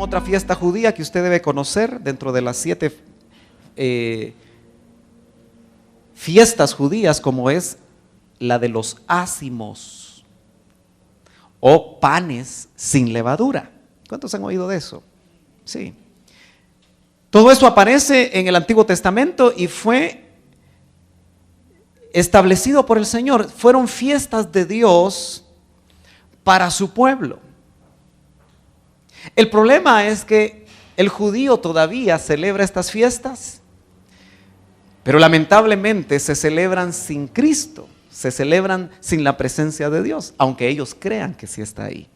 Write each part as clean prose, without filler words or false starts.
otra fiesta judía que usted debe conocer dentro de las 7 fiestas judías, como es la de los ácimos o panes sin levadura. ¿Cuántos han oído de eso? Sí. Todo esto aparece en el Antiguo Testamento y fue establecido por el Señor. Fueron fiestas de Dios para su pueblo. El problema es que el judío todavía celebra estas fiestas, pero lamentablemente se celebran sin Cristo, se celebran sin la presencia de Dios, aunque ellos crean que sí está ahí.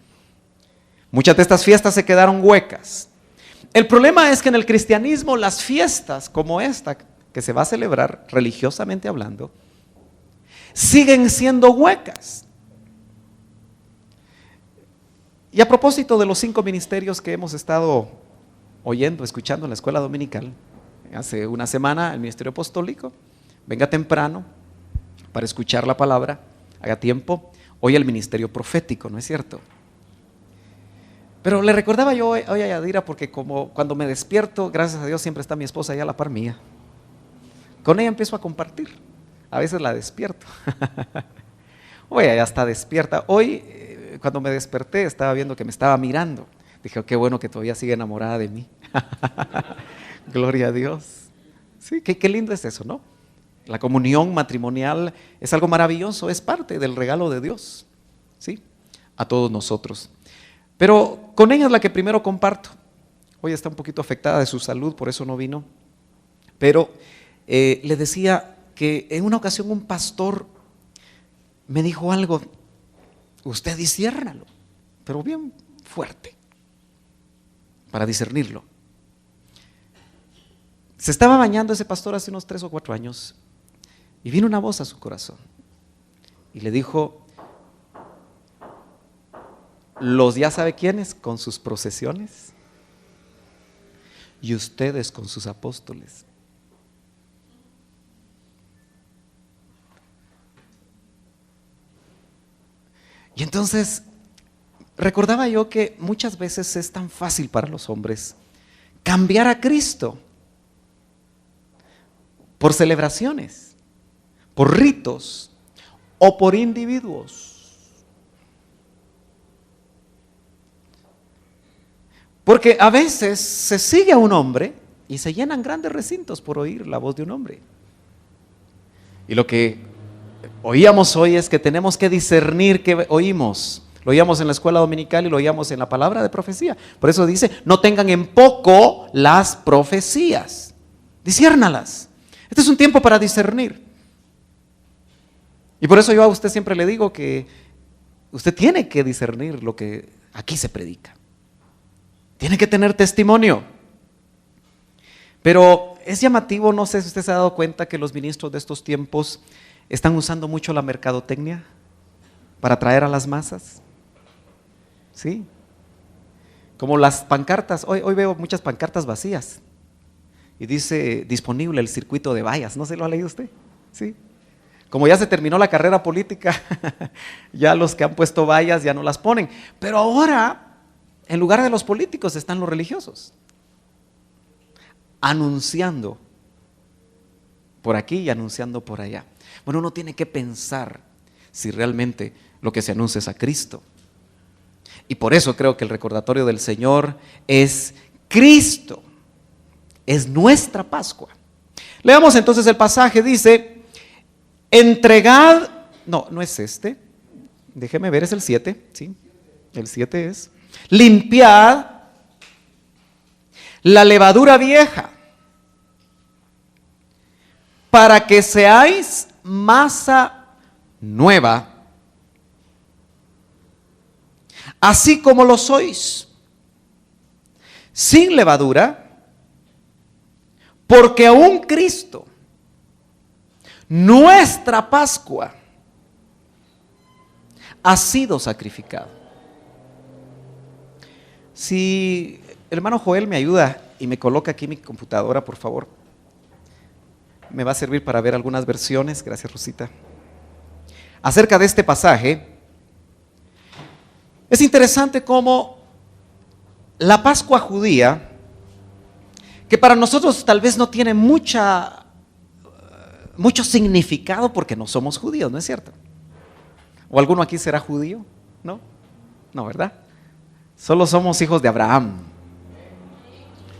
Muchas de estas fiestas se quedaron huecas. El problema es que en el cristianismo las fiestas como esta, que se va a celebrar religiosamente hablando, siguen siendo huecas. Y a propósito de los 5 ministerios que hemos estado oyendo, escuchando en la escuela dominical, hace una semana el ministerio apostólico, venga temprano para escuchar la palabra, haga tiempo. Hoy el ministerio profético, ¿no es cierto? Pero le recordaba yo hoy a Yadira, porque como cuando me despierto, gracias a Dios siempre está mi esposa allá a la par mía. Con ella empiezo a compartir, a veces la despierto. Hoy ella está despierta. Hoy cuando me desperté estaba viendo que me estaba mirando. Dije, qué bueno que todavía sigue enamorada de mí. Gloria a Dios. Sí, qué lindo es eso, ¿no? La comunión matrimonial es algo maravilloso, es parte del regalo de Dios, ¿sí? A todos nosotros. Pero con ella es la que primero comparto. Hoy está un poquito afectada de su salud, por eso no vino. Pero le decía que en una ocasión un pastor me dijo algo, usted disciérnalo, pero bien fuerte, para discernirlo. Se estaba bañando ese pastor hace unos 3 o 4 años y vino una voz a su corazón y le dijo, los ya sabe quiénes con sus procesiones y ustedes con sus apóstoles. Y entonces recordaba yo que muchas veces es tan fácil para los hombres cambiar a Cristo por celebraciones, por ritos o por individuos. Porque a veces se sigue a un hombre y se llenan grandes recintos por oír la voz de un hombre. Y lo que oíamos hoy es que tenemos que discernir qué oímos. Lo oíamos en la escuela dominical y lo oíamos en la palabra de profecía. Por eso dice, no tengan en poco las profecías, disciérnalas. Este es un tiempo para discernir. Y por eso yo a usted siempre le digo que usted tiene que discernir lo que aquí se predica. Tiene que tener testimonio. Pero es llamativo, no sé si usted se ha dado cuenta que los ministros de estos tiempos están usando mucho la mercadotecnia para atraer a las masas. ¿Sí? Como las pancartas, hoy veo muchas pancartas vacías. Y dice, disponible el circuito de vallas. ¿No se lo ha leído usted? ¿Sí? Como ya se terminó la carrera política, ya los que han puesto vallas ya no las ponen. Pero ahora, en lugar de los políticos, están los religiosos. Anunciando por aquí y anunciando por allá. Bueno, uno tiene que pensar si realmente lo que se anuncia es a Cristo. Y por eso creo que el recordatorio del Señor es Cristo. Es nuestra Pascua. Leamos entonces el pasaje, dice, entregad, no es este, déjeme ver, es el 7, ¿sí? El 7 es, limpiad la levadura vieja, para que seáis masa nueva, así como lo sois, sin levadura, porque aún Cristo, nuestra Pascua, ha sido sacrificado. Si el hermano Joel me ayuda y me coloca aquí mi computadora, por favor, me va a servir para ver algunas versiones. Gracias, Rosita. Acerca de este pasaje, es interesante cómo la Pascua judía, que para nosotros tal vez no tiene mucho significado porque no somos judíos, ¿no es cierto? ¿O alguno aquí será judío? No, no, ¿verdad? Solo somos hijos de Abraham,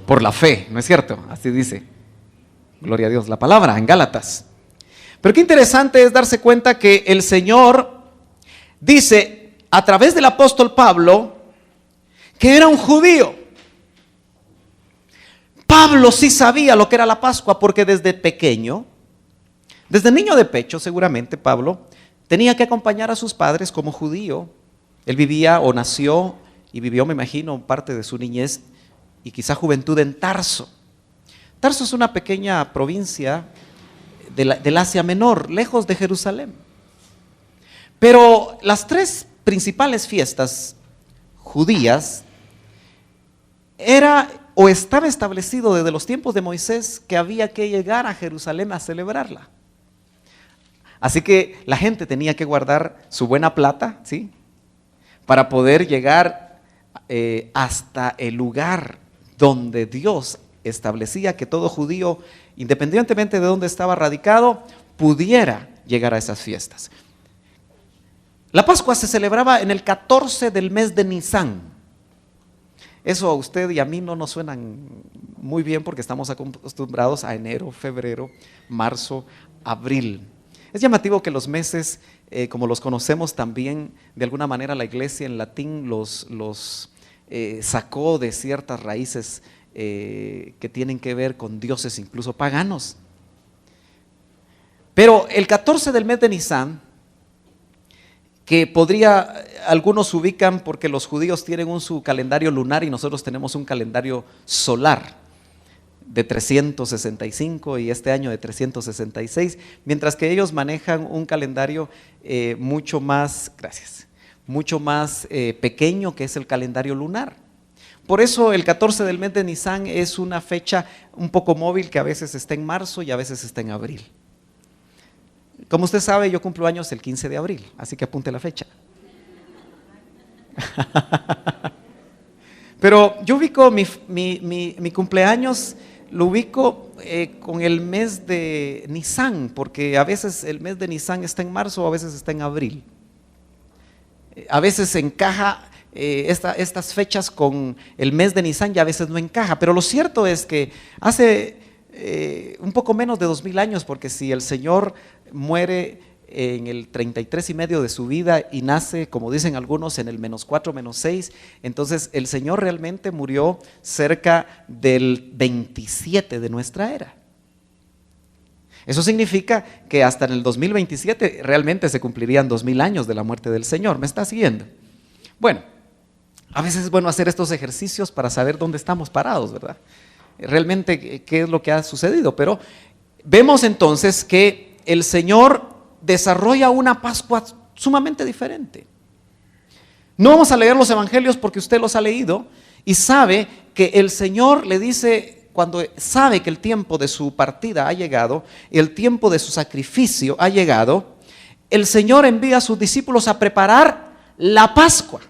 por la fe, ¿no es cierto? Así dice, gloria a Dios, la palabra en Gálatas. Pero qué interesante es darse cuenta que el Señor dice a través del apóstol Pablo que era un judío. Pablo sí sabía lo que era la Pascua porque desde pequeño, desde niño de pecho seguramente Pablo tenía que acompañar a sus padres como judío. Él vivía o nació y vivió, me imagino, parte de su niñez y quizá juventud en Tarso. Tarso es una pequeña provincia del Asia Menor, lejos de Jerusalén. Pero las tres principales fiestas judías era o estaba establecido desde los tiempos de Moisés que había que llegar a Jerusalén a celebrarla. Así que la gente tenía que guardar su buena plata, ¿sí?, para poder llegar hasta el lugar donde Dios establecía que todo judío, independientemente de dónde estaba radicado, pudiera llegar a esas fiestas. La Pascua se celebraba en el 14 del mes de Nisán. Eso a usted y a mí no nos suenan muy bien porque estamos acostumbrados a enero, febrero, marzo, abril. Es llamativo que los meses, como los conocemos también, de alguna manera la iglesia en latín los sacó de ciertas raíces que tienen que ver con dioses incluso paganos. Pero el 14 del mes de Nisán, que algunos ubican porque los judíos tienen su calendario lunar y nosotros tenemos un calendario solar de 365 y este año de 366, mientras que ellos manejan un calendario mucho más pequeño, que es el calendario lunar. Por eso el 14 del mes de Nisán es una fecha un poco móvil que a veces está en marzo y a veces está en abril. Como usted sabe, yo cumplo años el 15 de abril, así que apunte la fecha. Pero yo ubico mi cumpleaños, lo ubico con el mes de Nisán, porque a veces el mes de Nisán está en marzo o a veces está en abril. A veces encaja estas fechas con el mes de Nisán y a veces no encaja, pero lo cierto es que hace un poco menos de 2000 años, porque si el Señor muere en el 33 y medio de su vida y nace, como dicen algunos, en el -4, -6, entonces el Señor realmente murió cerca del 27 de nuestra era. Eso significa que hasta en el 2027 realmente se cumplirían 2000 años de la muerte del Señor. ¿Me está siguiendo? Bueno, a veces es bueno hacer estos ejercicios para saber dónde estamos parados, ¿verdad? Realmente qué es lo que ha sucedido, pero vemos entonces que el Señor desarrolla una Pascua sumamente diferente. No vamos a leer los evangelios porque usted los ha leído y sabe que el Señor le dice, cuando sabe que el tiempo de su partida ha llegado, el tiempo de su sacrificio ha llegado, el Señor envía a sus discípulos a preparar la Pascua.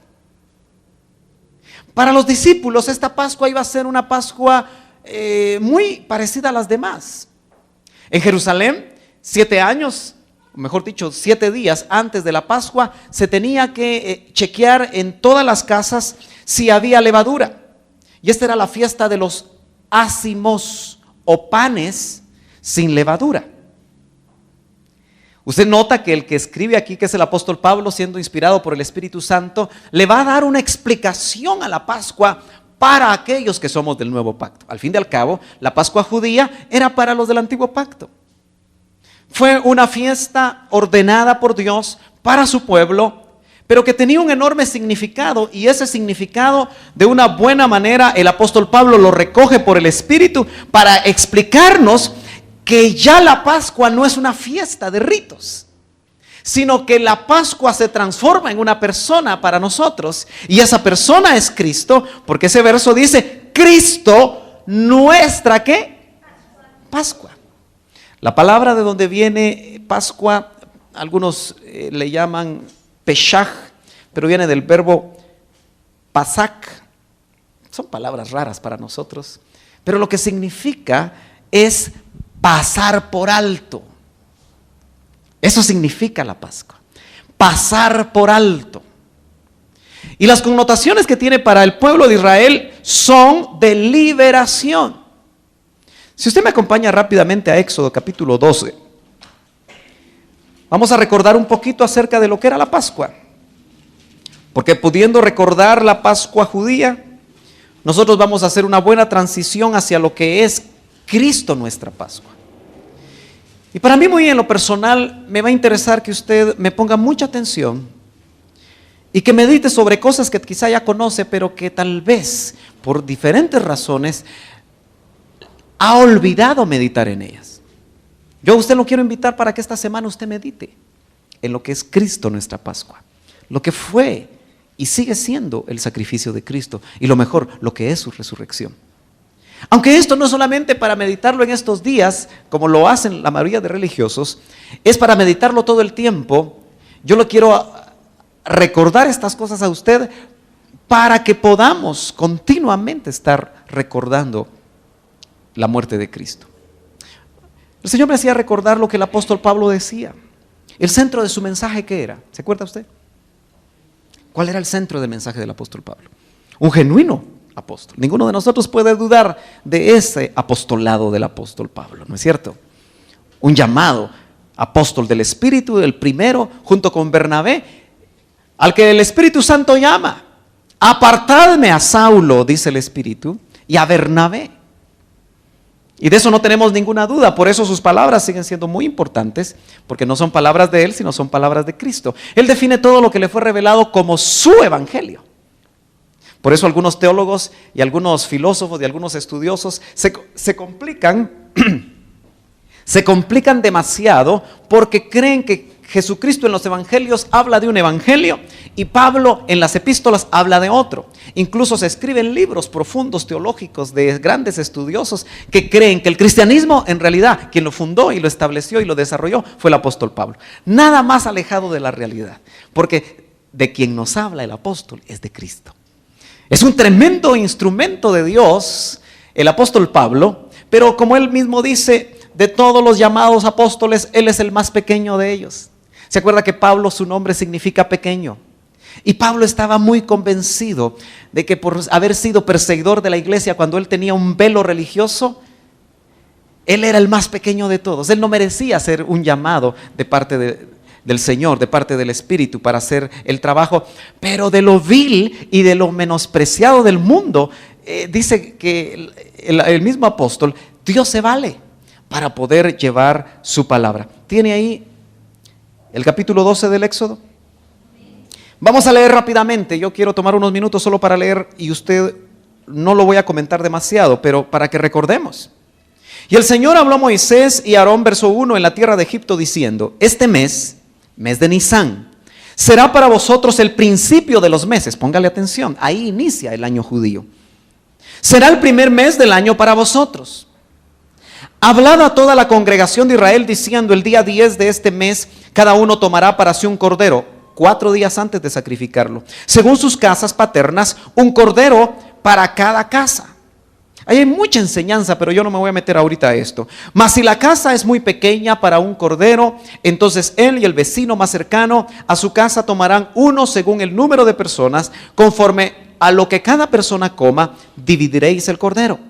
Para los discípulos esta Pascua iba a ser una Pascua muy parecida a las demás. En Jerusalén, 7 años, mejor dicho, 7 días antes de la Pascua, se tenía que chequear en todas las casas si había levadura. Y esta era la fiesta de los ácimos o panes sin levadura. Usted nota que el que escribe aquí, que es el apóstol Pablo, siendo inspirado por el Espíritu Santo, le va a dar una explicación a la Pascua para aquellos que somos del nuevo pacto. Al fin y al cabo, la Pascua judía era para los del antiguo pacto. Fue una fiesta ordenada por Dios para su pueblo, pero que tenía un enorme significado, y ese significado de una buena manera el apóstol Pablo lo recoge por el Espíritu para explicarnos que ya la Pascua no es una fiesta de ritos, sino que la Pascua se transforma en una persona para nosotros, y esa persona es Cristo, porque ese verso dice, Cristo nuestra, ¿qué? Pascua. La palabra de donde viene Pascua, algunos le llaman Peshach, pero viene del verbo Pasak, Son palabras raras para nosotros, pero lo que significa es pasar por alto. Eso significa la Pascua, pasar por alto. Y las connotaciones que tiene para el pueblo de Israel son de liberación. Si usted me acompaña rápidamente a Éxodo capítulo 12, vamos a recordar un poquito acerca de lo que era la Pascua. Porque pudiendo recordar la Pascua judía, nosotros vamos a hacer una buena transición hacia lo que es Cristo nuestra Pascua. Y para mí muy en lo personal me va a interesar que usted me ponga mucha atención y que medite sobre cosas que quizá ya conoce, pero que tal vez por diferentes razones ha olvidado meditar en ellas. Yo a usted lo quiero invitar para que esta semana usted medite en lo que es Cristo nuestra Pascua, lo que fue y sigue siendo el sacrificio de Cristo, y lo mejor, lo que es su resurrección. Aunque esto no es solamente para meditarlo en estos días, como lo hacen la mayoría de religiosos, es para meditarlo todo el tiempo. Yo lo quiero recordar estas cosas a usted para que podamos continuamente estar recordando la muerte de Cristo. El Señor me hacía recordar lo que el apóstol Pablo decía. El centro de su mensaje, ¿qué era? ¿Se acuerda usted? ¿Cuál era el centro del mensaje del apóstol Pablo? Un genuino apóstol. Ninguno de nosotros puede dudar de ese apostolado del apóstol Pablo, ¿no es cierto? Un llamado apóstol del Espíritu, el primero, junto con Bernabé, al que el Espíritu Santo llama. Apartadme a Saulo, dice el Espíritu, y a Bernabé. Y de eso no tenemos ninguna duda, por eso sus palabras siguen siendo muy importantes, porque no son palabras de él, sino son palabras de Cristo. Él define todo lo que le fue revelado como su evangelio. Por eso algunos teólogos y algunos filósofos y algunos estudiosos se complican demasiado porque creen que Jesucristo en los evangelios habla de un evangelio y Pablo en las epístolas habla de otro. Incluso se escriben libros profundos teológicos de grandes estudiosos que creen que el cristianismo en realidad quien lo fundó y lo estableció y lo desarrolló fue el apóstol Pablo. Nada más alejado de la realidad, porque de quien nos habla el apóstol es de Cristo. Es un tremendo instrumento de Dios el apóstol Pablo, pero como él mismo dice, de todos los llamados apóstoles, él es el más pequeño de ellos. ¿Se acuerda que Pablo, su nombre significa pequeño? Y Pablo estaba muy convencido de que por haber sido perseguidor de la iglesia cuando él tenía un velo religioso, él era el más pequeño de todos. Él no merecía ser un llamado de parte del Señor, de parte del Espíritu para hacer el trabajo. Pero de lo vil y de lo menospreciado del mundo, dice que el mismo apóstol, Dios se vale para poder llevar su palabra. ¿Tiene ahí el capítulo 12 del Éxodo? Vamos a leer rápidamente. Yo quiero tomar unos minutos solo para leer y usted no lo voy a comentar demasiado, pero para que recordemos. Y el Señor habló a Moisés y a Aarón, verso 1, en la tierra de Egipto diciendo: este mes de Nisán, será para vosotros el principio de los meses. Póngale atención, ahí inicia el año judío. Será el primer mes del año para vosotros. Hablad a toda la congregación de Israel diciendo: el día 10 de este mes cada uno tomará para sí un cordero, 4 días antes de sacrificarlo, según sus casas paternas, un cordero para cada casa. Ahí hay mucha enseñanza, pero yo no me voy a meter ahorita a esto. Mas si la casa es muy pequeña para un cordero, entonces él y el vecino más cercano a su casa tomarán uno según el número de personas, conforme a lo que cada persona coma, dividiréis el cordero.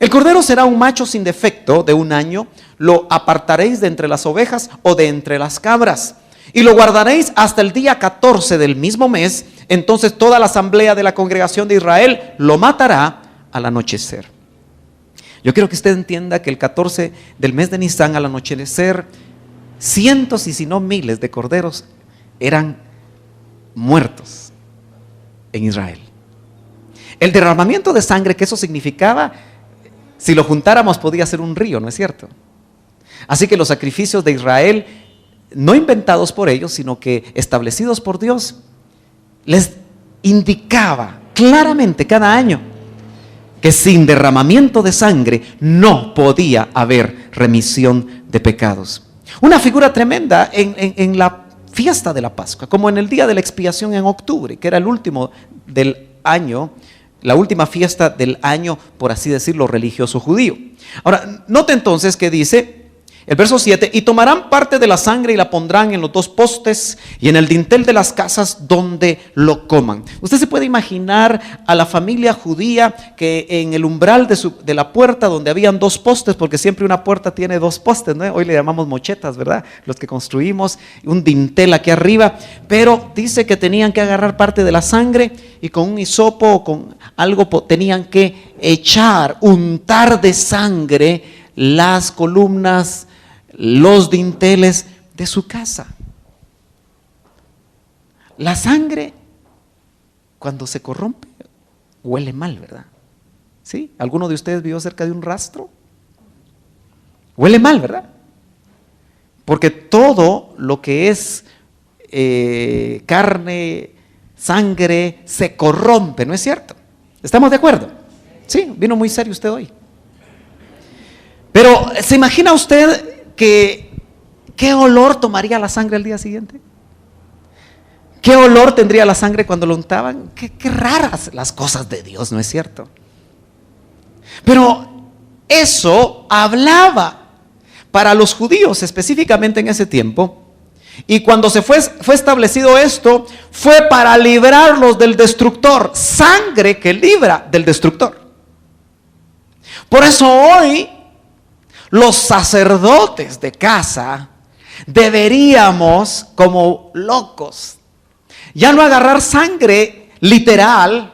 El cordero será un macho sin defecto de 1 año, lo apartaréis de entre las ovejas o de entre las cabras, y lo guardaréis hasta el día 14 del mismo mes. Entonces toda la asamblea de la congregación de Israel lo matará al anochecer. Yo quiero que usted entienda que el 14 del mes de Nisán, al anochecer, cientos y si no miles de corderos eran muertos en Israel. El derramamiento de sangre que eso significaba, si lo juntáramos podía ser un río, ¿no es cierto? Así que los sacrificios de Israel, no inventados por ellos, sino que establecidos por Dios, les indicaba claramente cada año que sin derramamiento de sangre no podía haber remisión de pecados. Una figura tremenda en la fiesta de la Pascua, como en el día de la expiación en octubre, que era el último del año la última fiesta del año, por así decirlo, religioso judío. Ahora, note entonces que dice el verso 7, y tomarán parte de la sangre y la pondrán en los 2 postes y en el dintel de las casas donde lo coman. Usted se puede imaginar a la familia judía que en el umbral de la puerta donde habían 2 postes, porque siempre una puerta tiene 2 postes, ¿no? Hoy le llamamos mochetas, ¿verdad? Los que construimos, un dintel aquí arriba, pero dice que tenían que agarrar parte de la sangre y con un hisopo o con algo tenían que untar de sangre las columnas, los dinteles de su casa. La sangre, cuando se corrompe, huele mal, ¿verdad? ¿Sí? ¿Alguno de ustedes vivió cerca de un rastro? Huele mal, ¿verdad? Porque todo lo que es carne, sangre, se corrompe, ¿no es cierto? ¿Estamos de acuerdo? Sí, vino muy serio usted hoy. Pero, ¿se imagina usted qué olor tomaría la sangre al día siguiente? ¿Qué olor tendría la sangre cuando lo untaban? Qué raras las cosas de Dios, ¿no es cierto? Pero eso hablaba para los judíos específicamente en ese tiempo. Y cuando fue establecido esto, fue para librarlos del destructor. Sangre que libra del destructor. Por eso hoy los sacerdotes de casa deberíamos, como locos, ya no agarrar sangre literal,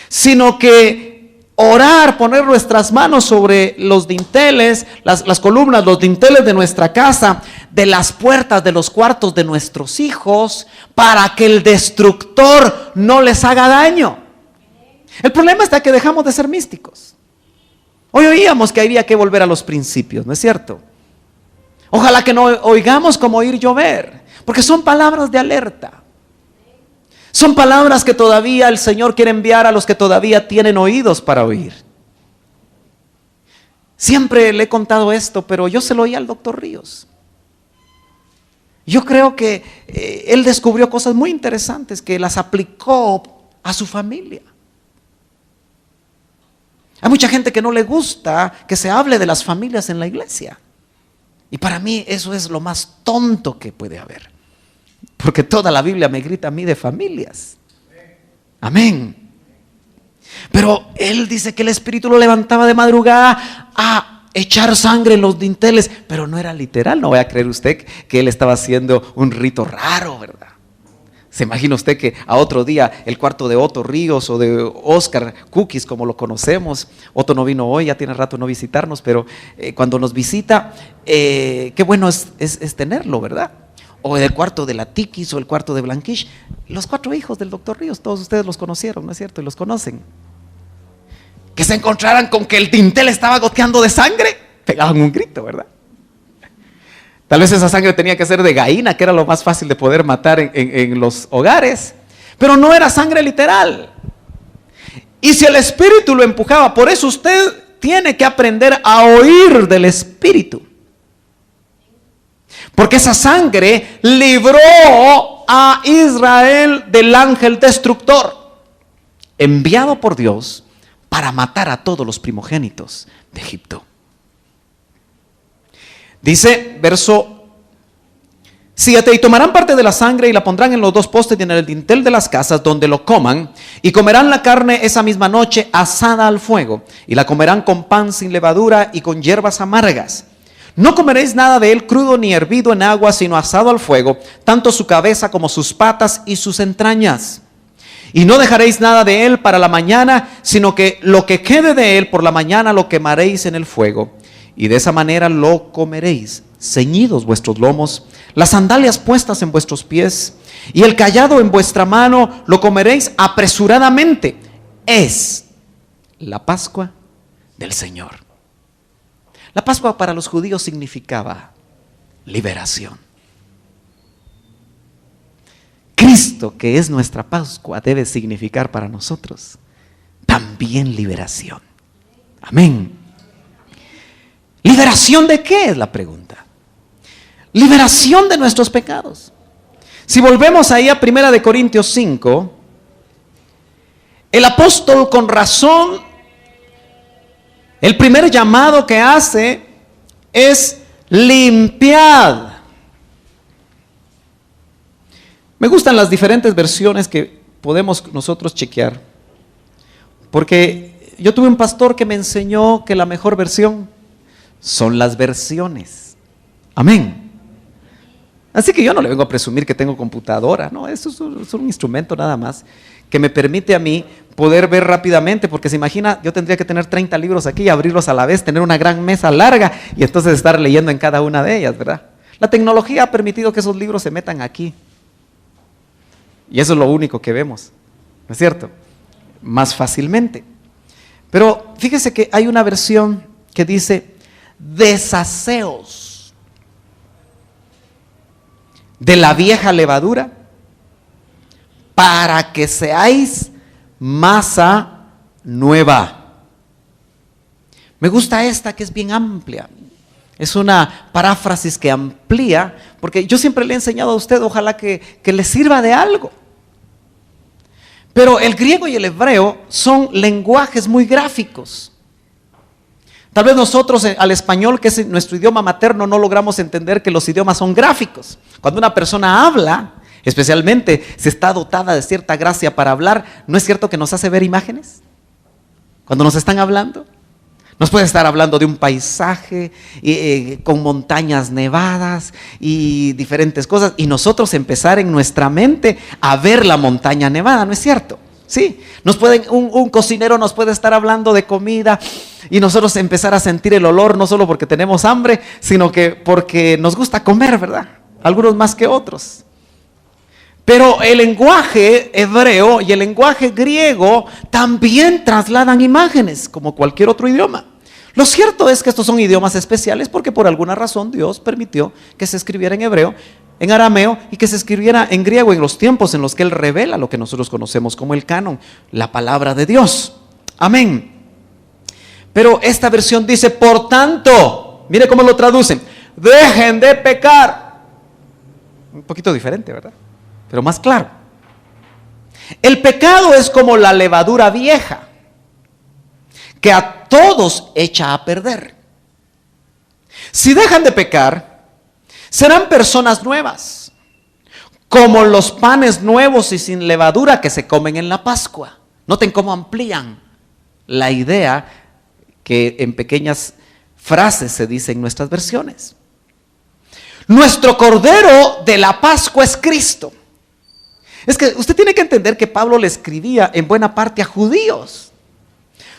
sino que orar, poner nuestras manos sobre los dinteles, las columnas, los dinteles de nuestra casa, de las puertas de los cuartos de nuestros hijos, para que el destructor no les haga daño. El problema está que dejamos de ser místicos. Hoy oíamos que había que volver a los principios, ¿no es cierto? Ojalá que no oigamos como oír llover, porque son palabras de alerta. Son palabras que todavía el Señor quiere enviar a los que todavía tienen oídos para oír. Siempre le he contado esto, pero yo se lo oí al doctor Ríos. Yo creo que él descubrió cosas muy interesantes que las aplicó a su familia. Hay mucha gente que no le gusta que se hable de las familias en la iglesia. Y para mí eso es lo más tonto que puede haber. Porque toda la Biblia me grita a mí de familias. Amén. Pero él dice que el Espíritu lo levantaba de madrugada a echar sangre en los dinteles. Pero no era literal. No vaya a creer usted que él estaba haciendo un rito raro, ¿verdad? ¿Se imagina usted que a otro día el cuarto de Otto Ríos o de Oscar Cookies, como lo conocemos? Otto no vino hoy, ya tiene rato no visitarnos, pero cuando nos visita, qué bueno es tenerlo, ¿verdad? O el cuarto de la Tiquis o el cuarto de Blanquish. Los 4 hijos del doctor Ríos, todos ustedes los conocieron, ¿no es cierto? Y los conocen. Que se encontraran con que el dintel estaba goteando de sangre, pegaban un grito, ¿verdad? Tal vez esa sangre tenía que ser de gallina, que era lo más fácil de poder matar en los hogares. Pero no era sangre literal. Y si el Espíritu lo empujaba, por eso usted tiene que aprender a oír del Espíritu. Porque esa sangre libró a Israel del ángel destructor, enviado por Dios para matar a todos los primogénitos de Egipto. Dice, verso 7, y tomarán parte de la sangre y la pondrán en los 2 postes y en el dintel de las casas donde lo coman, y comerán la carne esa misma noche asada al fuego, y la comerán con pan sin levadura y con hierbas amargas. No comeréis nada de él crudo ni hervido en agua, sino asado al fuego, tanto su cabeza como sus patas y sus entrañas. Y no dejaréis nada de él para la mañana, sino que lo que quede de él por la mañana lo quemaréis en el fuego. Y de esa manera lo comeréis, ceñidos vuestros lomos, las sandalias puestas en vuestros pies, y el cayado en vuestra mano lo comeréis apresuradamente. Es la Pascua del Señor. La Pascua para los judíos significaba liberación. Cristo, que es nuestra Pascua, debe significar para nosotros también liberación. Amén. ¿Liberación de qué es la pregunta? Liberación de nuestros pecados. Si volvemos ahí a 1 Corintios 5, El apóstol, con razón, el primer llamado que hace es limpiad. Me gustan las diferentes versiones que podemos nosotros chequear, porque yo tuve un pastor que me enseñó que la mejor versión son las versiones. Amén. Así que yo no le vengo a presumir que tengo computadora, no, eso es un instrumento nada más que me permite a mí poder ver rápidamente, porque se imagina, yo tendría que tener 30 libros aquí y abrirlos a la vez, tener una gran mesa larga y entonces estar leyendo en cada una de ellas, ¿verdad? La tecnología ha permitido que esos libros se metan aquí. Y eso es lo único que vemos, ¿no es cierto? Más fácilmente. Pero fíjese que hay una versión que dice deshaceos de la vieja levadura para que seáis masa nueva. Me gusta esta que es bien amplia. Es una paráfrasis que amplía, porque yo siempre le he enseñado a usted, ojalá que le sirva de algo. Pero el griego y el hebreo son lenguajes muy gráficos. Tal vez nosotros al español, que es nuestro idioma materno, no logramos entender que los idiomas son gráficos. Cuando una persona habla, especialmente si está dotada de cierta gracia para hablar, ¿no es cierto que nos hace ver imágenes? Cuando nos están hablando. Nos puede estar hablando de un paisaje con montañas nevadas y diferentes cosas, y nosotros empezar en nuestra mente a ver la montaña nevada, ¿no es cierto? Sí, un cocinero nos puede estar hablando de comida y nosotros empezar a sentir el olor, no solo porque tenemos hambre, sino que porque nos gusta comer, ¿verdad? Algunos más que otros. Pero el lenguaje hebreo y el lenguaje griego también trasladan imágenes, como cualquier otro idioma. Lo cierto es que estos son idiomas especiales porque por alguna razón Dios permitió que se escribiera en hebreo, en arameo y que se escribiera en griego en los tiempos en los que Él revela lo que nosotros conocemos como el canon, la palabra de Dios. Amén. Pero esta versión dice, por tanto, mire cómo lo traducen, dejen de pecar. Un poquito diferente, ¿verdad? Pero más claro. El pecado es como la levadura vieja, que a todos echa a perder. Si dejan de pecar, serán personas nuevas, como los panes nuevos y sin levadura que se comen en la Pascua. Noten cómo amplían la idea que en pequeñas frases se dice en nuestras versiones. Nuestro Cordero de la Pascua es Cristo. Es que usted tiene que entender que Pablo le escribía en buena parte a judíos.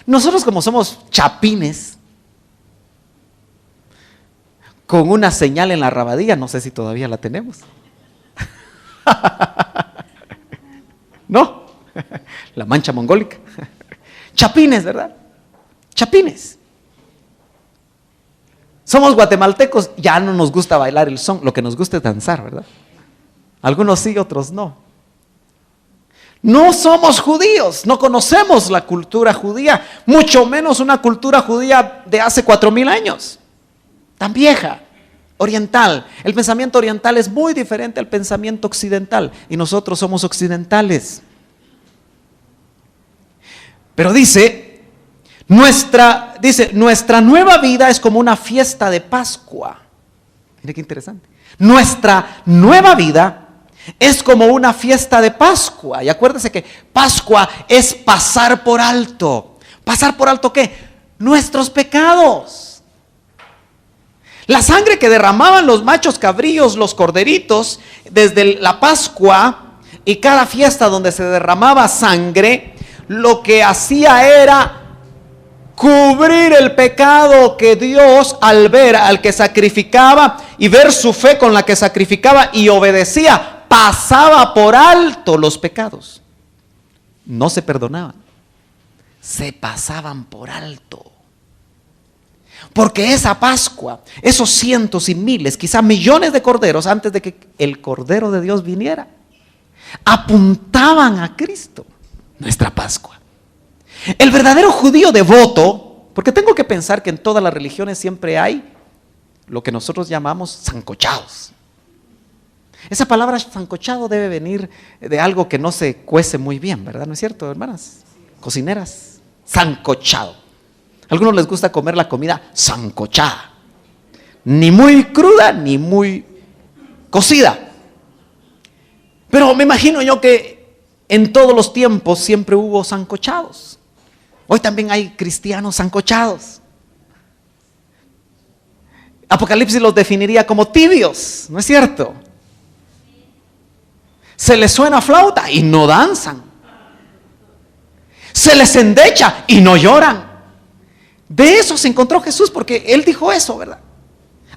Nosotros, como somos chapines, con una señal en la rabadilla, no sé si todavía la tenemos. ¿No? La mancha mongólica. Chapines, ¿verdad? Chapines. Somos guatemaltecos, ya no nos gusta bailar el son, lo que nos gusta es danzar, ¿verdad? Algunos sí, otros no. No somos judíos, no conocemos la cultura judía, mucho menos una cultura judía de hace 4000 años, tan vieja, oriental. El pensamiento oriental es muy diferente al pensamiento occidental y nosotros somos occidentales. Pero dice, nuestra nueva vida es como una fiesta de Pascua. Mire qué interesante. Nuestra nueva vida es como una fiesta de Pascua. Y acuérdese que Pascua es pasar por alto. ¿Pasar por alto qué? Nuestros pecados. La sangre que derramaban los machos cabríos, los corderitos, desde la Pascua y cada fiesta donde se derramaba sangre, lo que hacía era cubrir el pecado que Dios, al ver al que sacrificaba y ver su fe con la que sacrificaba y obedecía, pasaba por alto los pecados. No se perdonaban, se pasaban por alto. Porque esa Pascua, esos cientos y miles, quizá millones de corderos, antes de que el Cordero de Dios viniera, apuntaban a Cristo, nuestra Pascua. El verdadero judío devoto, porque tengo que pensar que en todas las religiones siempre hay lo que nosotros llamamos sancochados. Esa palabra sancochado debe venir de algo que no se cuece muy bien, ¿verdad? ¿No es cierto, hermanas? cocineras, sancochado. A algunos les gusta comer la comida sancochada, ni muy cruda ni muy cocida. Pero me imagino yo que en todos los tiempos siempre hubo sancochados. Hoy también hay cristianos sancochados. Apocalipsis los definiría como tibios, ¿no es cierto? Se les suena flauta y no danzan. Se les endecha y no lloran. De eso se encontró Jesús, porque Él dijo eso, ¿verdad?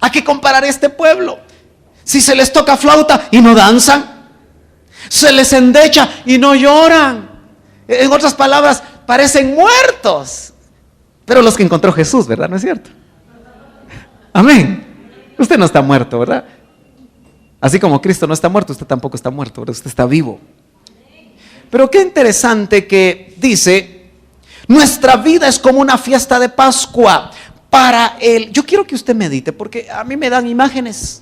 ¿A qué comparar este pueblo? Si se les toca flauta y no danzan, se les endecha y no lloran. En otras palabras, parecen muertos. Pero los que encontró Jesús, ¿verdad? ¿No es cierto? Amén. Usted no está muerto, ¿verdad? Así como Cristo no está muerto, usted tampoco está muerto, ¿verdad? Usted está vivo. Pero qué interesante que dice, nuestra vida es como una fiesta de Pascua para Él. Yo quiero que usted medite, porque a mí me dan imágenes.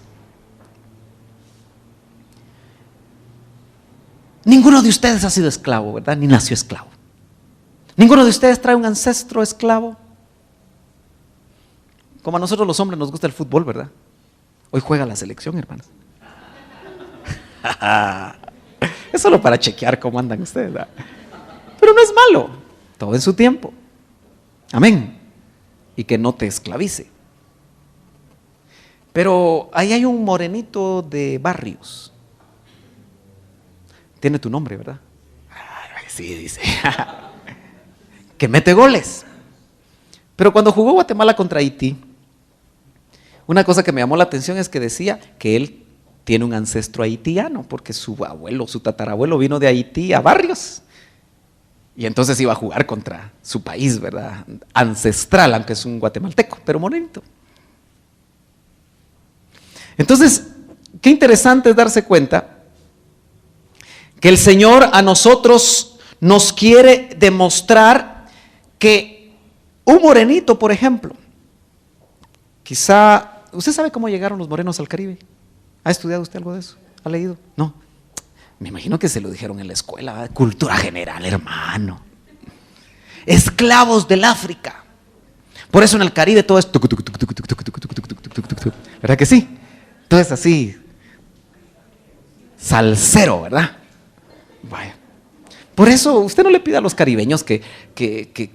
Ninguno de ustedes ha sido esclavo, ¿verdad? Ni nació esclavo. Ninguno de ustedes trae un ancestro esclavo. Como a nosotros los hombres nos gusta el fútbol, ¿verdad? Hoy juega la selección, hermanos. Es solo para chequear cómo andan ustedes, ¿verdad? Pero no es malo, todo en su tiempo. Amén. Y que no te esclavice. Pero ahí hay un morenito de Barrios. Tiene tu nombre, ¿verdad? Sí, dice. Que mete goles. Pero cuando jugó Guatemala contra Haití, una cosa que me llamó la atención es que decía que él tiene un ancestro haitiano, porque su abuelo, su tatarabuelo vino de Haití a Barrios. Y entonces iba a jugar contra su país, ¿verdad? Ancestral, aunque es un guatemalteco, pero morenito. Entonces, qué interesante es darse cuenta que el Señor a nosotros nos quiere demostrar que un morenito, por ejemplo, quizá, ¿usted sabe cómo llegaron los morenos al Caribe? ¿Ha estudiado usted algo de eso? ¿Ha leído? No. Me imagino que se lo dijeron en la escuela, ¿verdad? Cultura general, hermano. Esclavos del África. Por eso en el Caribe todo es ¿verdad que sí? Todo es así, salsero, ¿verdad? Vaya. Por eso usted no le pida a los caribeños que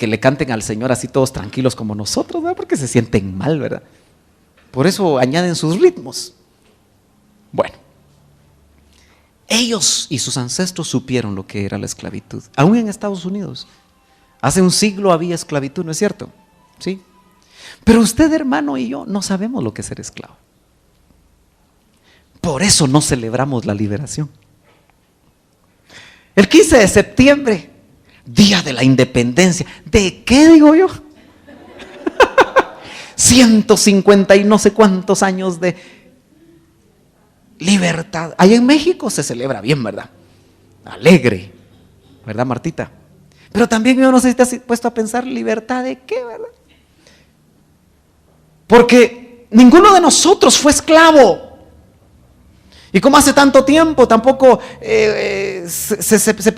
le canten al Señor así todos tranquilos como nosotros, ¿verdad? Porque se sienten mal, ¿verdad? Por eso añaden sus ritmos. Bueno, ellos y sus ancestros supieron lo que era la esclavitud. Aún en Estados Unidos, hace un siglo había esclavitud, ¿no es cierto? Sí. Pero usted, hermano, y yo no sabemos lo que es ser esclavo. Por eso no celebramos la liberación. El 15 de septiembre, Día de la Independencia. ¿De qué digo yo? 150 y no sé cuántos años de libertad. Allá en México se celebra bien, ¿verdad? Alegre, ¿verdad, Martita? Pero también yo no sé si te has puesto a pensar, ¿libertad de qué, verdad? Porque ninguno de nosotros fue esclavo. Y como hace tanto tiempo, tampoco,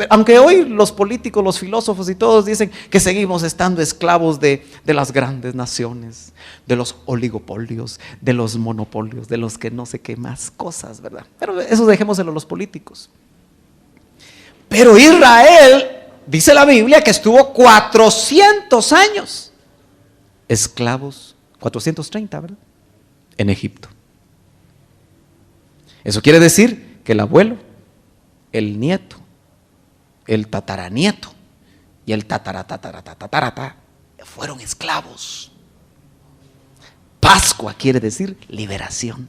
aunque hoy los políticos, los filósofos y todos dicen que seguimos estando esclavos de las grandes naciones, de los oligopolios, de los monopolios, de los que no sé qué más cosas, ¿verdad? Pero eso dejémoselo a los políticos. Pero Israel, dice la Biblia, que estuvo 400 años esclavos, 430, ¿verdad? En Egipto. Eso quiere decir que el abuelo, el nieto, el tataranieto y el tataratataratatata fueron esclavos. Pascua quiere decir liberación.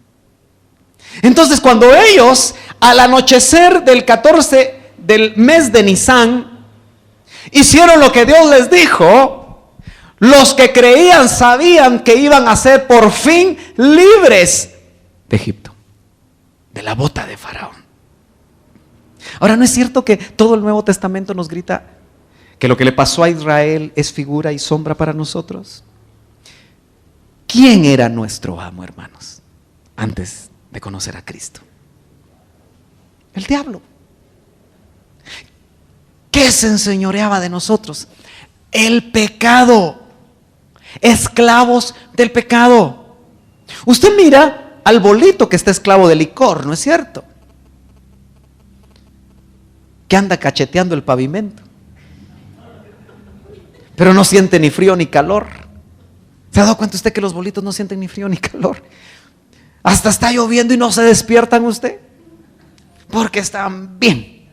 Entonces, cuando ellos, al anochecer del 14 del mes de Nisán, hicieron lo que Dios les dijo, los que creían sabían que iban a ser por fin libres de Egipto, de la bota de Faraón. Ahora, ¿no es cierto que todo el Nuevo Testamento nos grita que lo que le pasó a Israel es figura y sombra para nosotros? ¿Quién era nuestro amo, hermanos, antes de conocer a Cristo? El diablo. ¿Qué se enseñoreaba de nosotros? El pecado. Esclavos del pecado. Usted mira al bolito que está esclavo de licor, ¿no es cierto? Que anda cacheteando el pavimento, pero no siente ni frío ni calor. ¿Se ha dado cuenta usted que los bolitos no sienten ni frío ni calor? Hasta está lloviendo y no se despiertan usted, porque están bien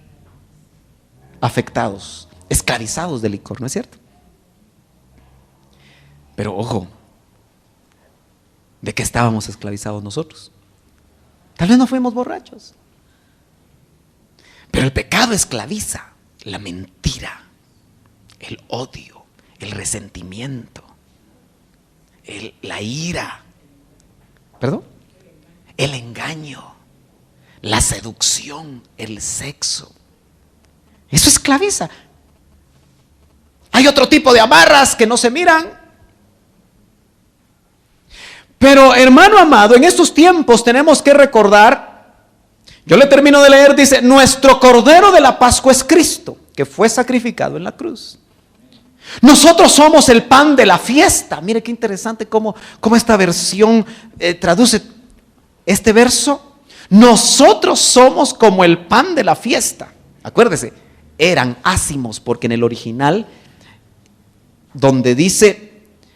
afectados, esclavizados del licor, ¿no es cierto? Pero ojo, ¿de qué estábamos esclavizados nosotros? Tal vez no fuimos borrachos, pero el pecado esclaviza. La mentira, el odio, el resentimiento, la ira, ¿perdón? El engaño, la seducción, el sexo. Eso esclaviza. Hay otro tipo de amarras que no se miran. Pero hermano amado, en estos tiempos tenemos que recordar, yo le termino de leer, dice, nuestro Cordero de la Pascua es Cristo, que fue sacrificado en la cruz. Nosotros somos el pan de la fiesta. Mire qué interesante cómo esta versión traduce este verso. Nosotros somos como el pan de la fiesta. Acuérdese, eran ácimos, porque en el original, donde dice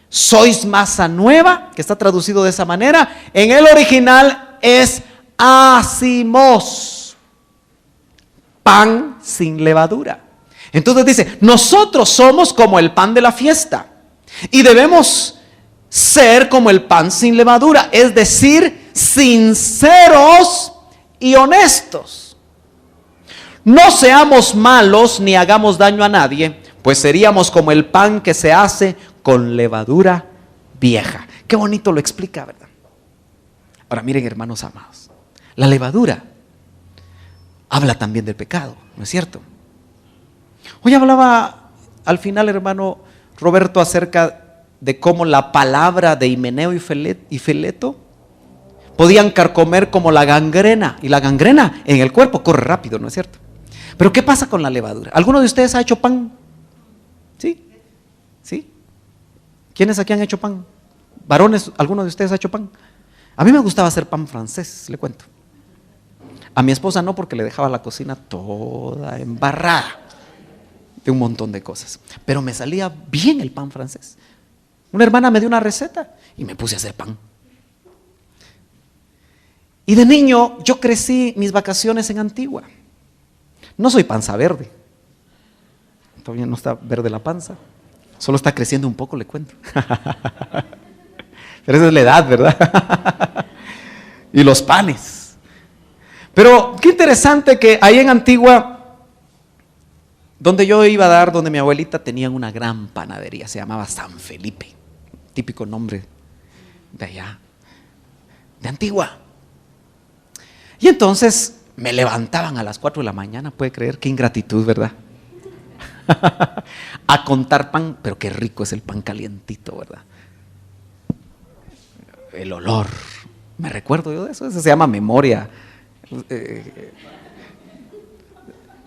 sois masa nueva, que está traducido de esa manera, en el original es ácimos, pan sin levadura. Entonces dice, nosotros somos como el pan de la fiesta y debemos ser como el pan sin levadura, es decir, sinceros y honestos. No seamos malos ni hagamos daño a nadie, pues seríamos como el pan que se hace con levadura vieja. Qué bonito lo explica, ¿verdad? Ahora miren, hermanos amados, la levadura habla también del pecado, ¿no es cierto? Hoy hablaba al final, hermano Roberto, acerca de cómo la palabra de Himeneo y Fileto podían carcomer como la gangrena, y la gangrena en el cuerpo corre rápido, ¿no es cierto? Pero ¿qué pasa con la levadura? ¿Alguno de ustedes ha hecho pan? ¿Sí? ¿Sí? ¿Quiénes aquí han hecho pan? Varones, ¿alguno de ustedes ha hecho pan? A mí me gustaba hacer pan francés, le cuento. A mi esposa no, porque le dejaba la cocina toda embarrada de un montón de cosas. Pero me salía bien el pan francés. Una hermana me dio una receta y me puse a hacer pan. Y de niño yo crecí mis vacaciones en Antigua. No soy panza verde. Todavía no está verde la panza. Solo está creciendo un poco, le cuento. Pero esa es la edad, ¿verdad? Y los panes. Pero qué interesante que ahí en Antigua, donde yo iba a dar, donde mi abuelita, tenían una gran panadería. Se llamaba San Felipe. Típico nombre de allá, de Antigua. Y entonces me levantaban a las 4 de la mañana, puede creer, qué ingratitud, ¿verdad? A contar pan, pero qué rico es el pan calientito, ¿verdad? El olor, me recuerdo yo de eso se llama memoria.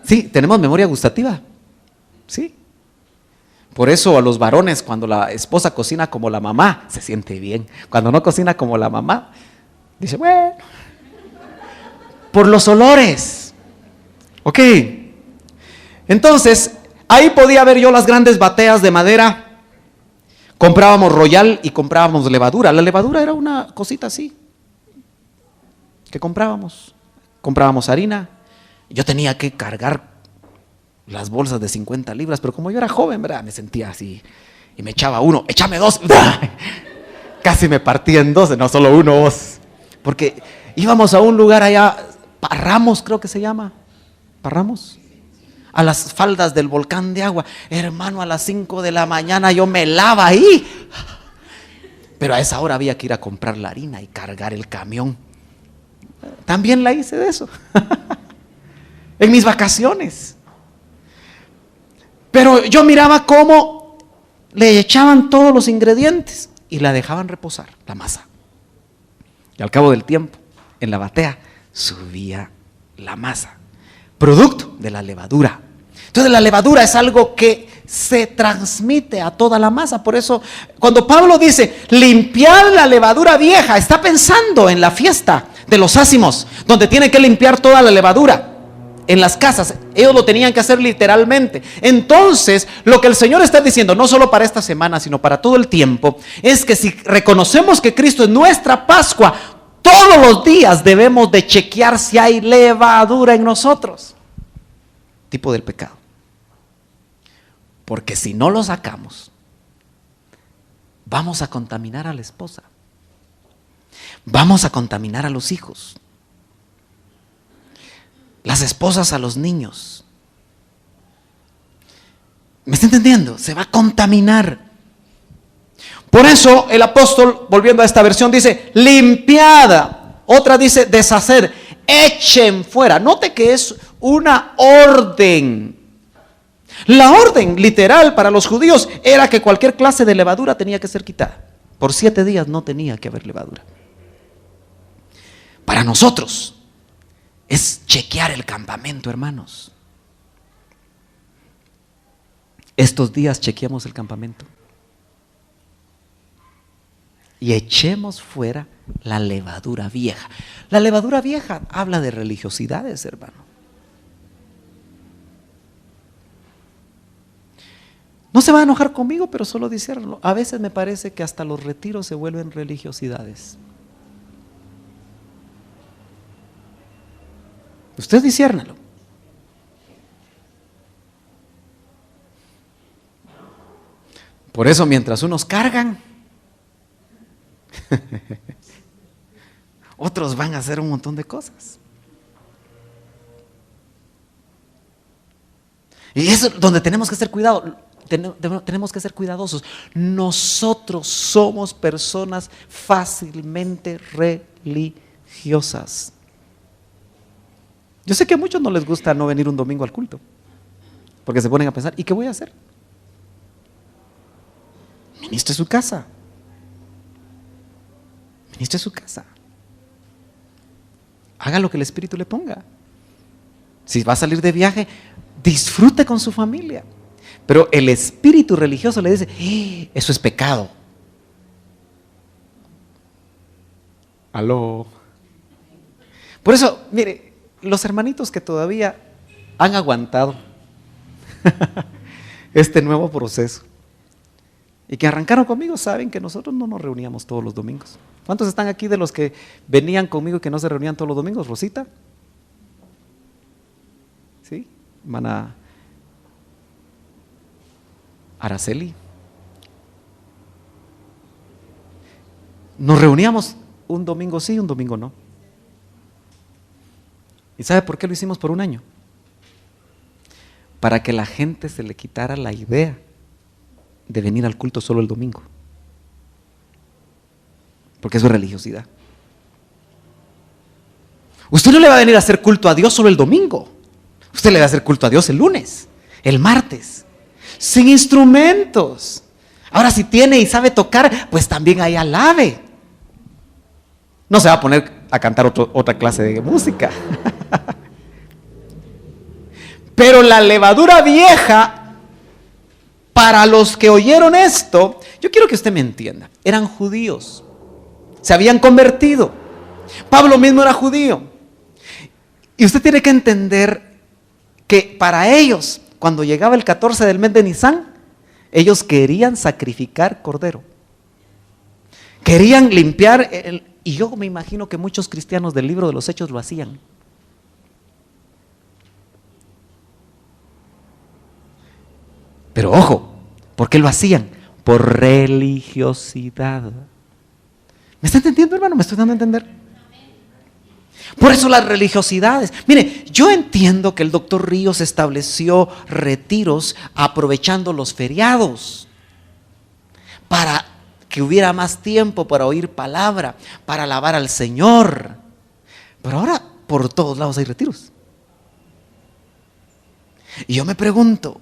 Sí, tenemos memoria gustativa, sí. Por eso a los varones, cuando la esposa cocina como la mamá, se siente bien. Cuando no cocina como la mamá, dice, bueno, por los olores. Ok. Entonces, ahí podía ver yo las grandes bateas de madera. Comprábamos Royal y comprábamos levadura. La levadura era una cosita así que comprábamos. Comprábamos harina. Yo tenía que cargar las bolsas de 50 libras, pero como yo era joven, ¿verdad? Me sentía así. Y me echaba uno, échame dos. Casi me partía en dos, no solo uno, vos. Porque íbamos a un lugar allá, Parramos creo que se llama. Parramos. A las faldas del volcán de agua. Hermano, a las 5 de la mañana yo me lava ahí. Pero a esa hora había que ir a comprar la harina y cargar el camión. También la hice de eso. En mis vacaciones. Pero yo miraba cómo le echaban todos los ingredientes y la dejaban reposar, la masa. Y al cabo del tiempo, en la batea, subía la masa, producto de la levadura. Entonces la levadura es algo que se transmite a toda la masa. Por eso cuando Pablo dice limpiar la levadura vieja, está pensando en la fiesta de los ázimos, donde tienen que limpiar toda la levadura en las casas. Ellos lo tenían que hacer literalmente. Entonces lo que el Señor está diciendo, no solo para esta semana, sino para todo el tiempo, es que si reconocemos que Cristo es nuestra Pascua, todos los días debemos de chequear si hay levadura en nosotros, tipo del pecado. Porque si no lo sacamos, vamos a contaminar a la esposa, vamos a contaminar a los hijos, las esposas a los niños. ¿Me está entendiendo? Se va a contaminar. Por eso el apóstol, volviendo a esta versión, dice limpiada. Otra dice deshacer, echen fuera. Note que es una orden. La orden literal para los judíos era que cualquier clase de levadura tenía que ser quitada. Por 7 días no tenía que haber levadura. Para nosotros es chequear el campamento, hermanos. Estos días chequeamos el campamento y echemos fuera la levadura vieja. La levadura vieja habla de religiosidades, hermano. No se va a enojar conmigo, pero solo disciérnalo. A veces me parece que hasta los retiros se vuelven religiosidades. Usted disciérnalo. Por eso mientras unos cargan, otros van a hacer un montón de cosas. Y eso es donde tenemos que hacer cuidado. Tenemos que ser cuidadosos. Nosotros somos personas fácilmente religiosas. Yo sé que a muchos no les gusta no venir un domingo al culto, porque se ponen a pensar, ¿y qué voy a hacer? Ministre su casa. Ministre su casa. Haga lo que el Espíritu le ponga. Si va a salir de viaje, disfrute con su familia. Pero el espíritu religioso le dice, eso es pecado. Aló. Por eso, mire, los hermanitos que todavía han aguantado este nuevo proceso y que arrancaron conmigo, saben que nosotros no nos reuníamos todos los domingos. ¿Cuántos están aquí de los que venían conmigo y que no se reunían todos los domingos? Rosita. ¿Sí? Hermana Araceli. Nos reuníamos un domingo sí, un domingo no. ¿Y sabe por qué lo hicimos por un año? Para que la gente se le quitara la idea de venir al culto solo el domingo. Porque eso es religiosidad. Usted no le va a venir a hacer culto a Dios solo el domingo. Usted le va a hacer culto a Dios el lunes, el martes, sin instrumentos. Ahora si tiene y sabe tocar, pues también ahí alabe. No se va a poner a cantar otra clase de música. Pero la levadura vieja, para los que oyeron esto, yo quiero que usted me entienda, eran judíos, se habían convertido. Pablo mismo era judío. Y usted tiene que entender que para ellos, cuando llegaba el 14 del mes de Nisan, ellos querían sacrificar cordero. Querían limpiar, y yo me imagino que muchos cristianos del libro de los Hechos lo hacían. Pero ojo, ¿por qué lo hacían? Por religiosidad. ¿Me está entendiendo, hermano? ¿Me estoy dando a entender? Por eso las religiosidades. Mire, yo entiendo que el doctor Ríos estableció retiros aprovechando los feriados para que hubiera más tiempo para oír palabra, para alabar al Señor. Pero ahora por todos lados hay retiros. Y yo me pregunto,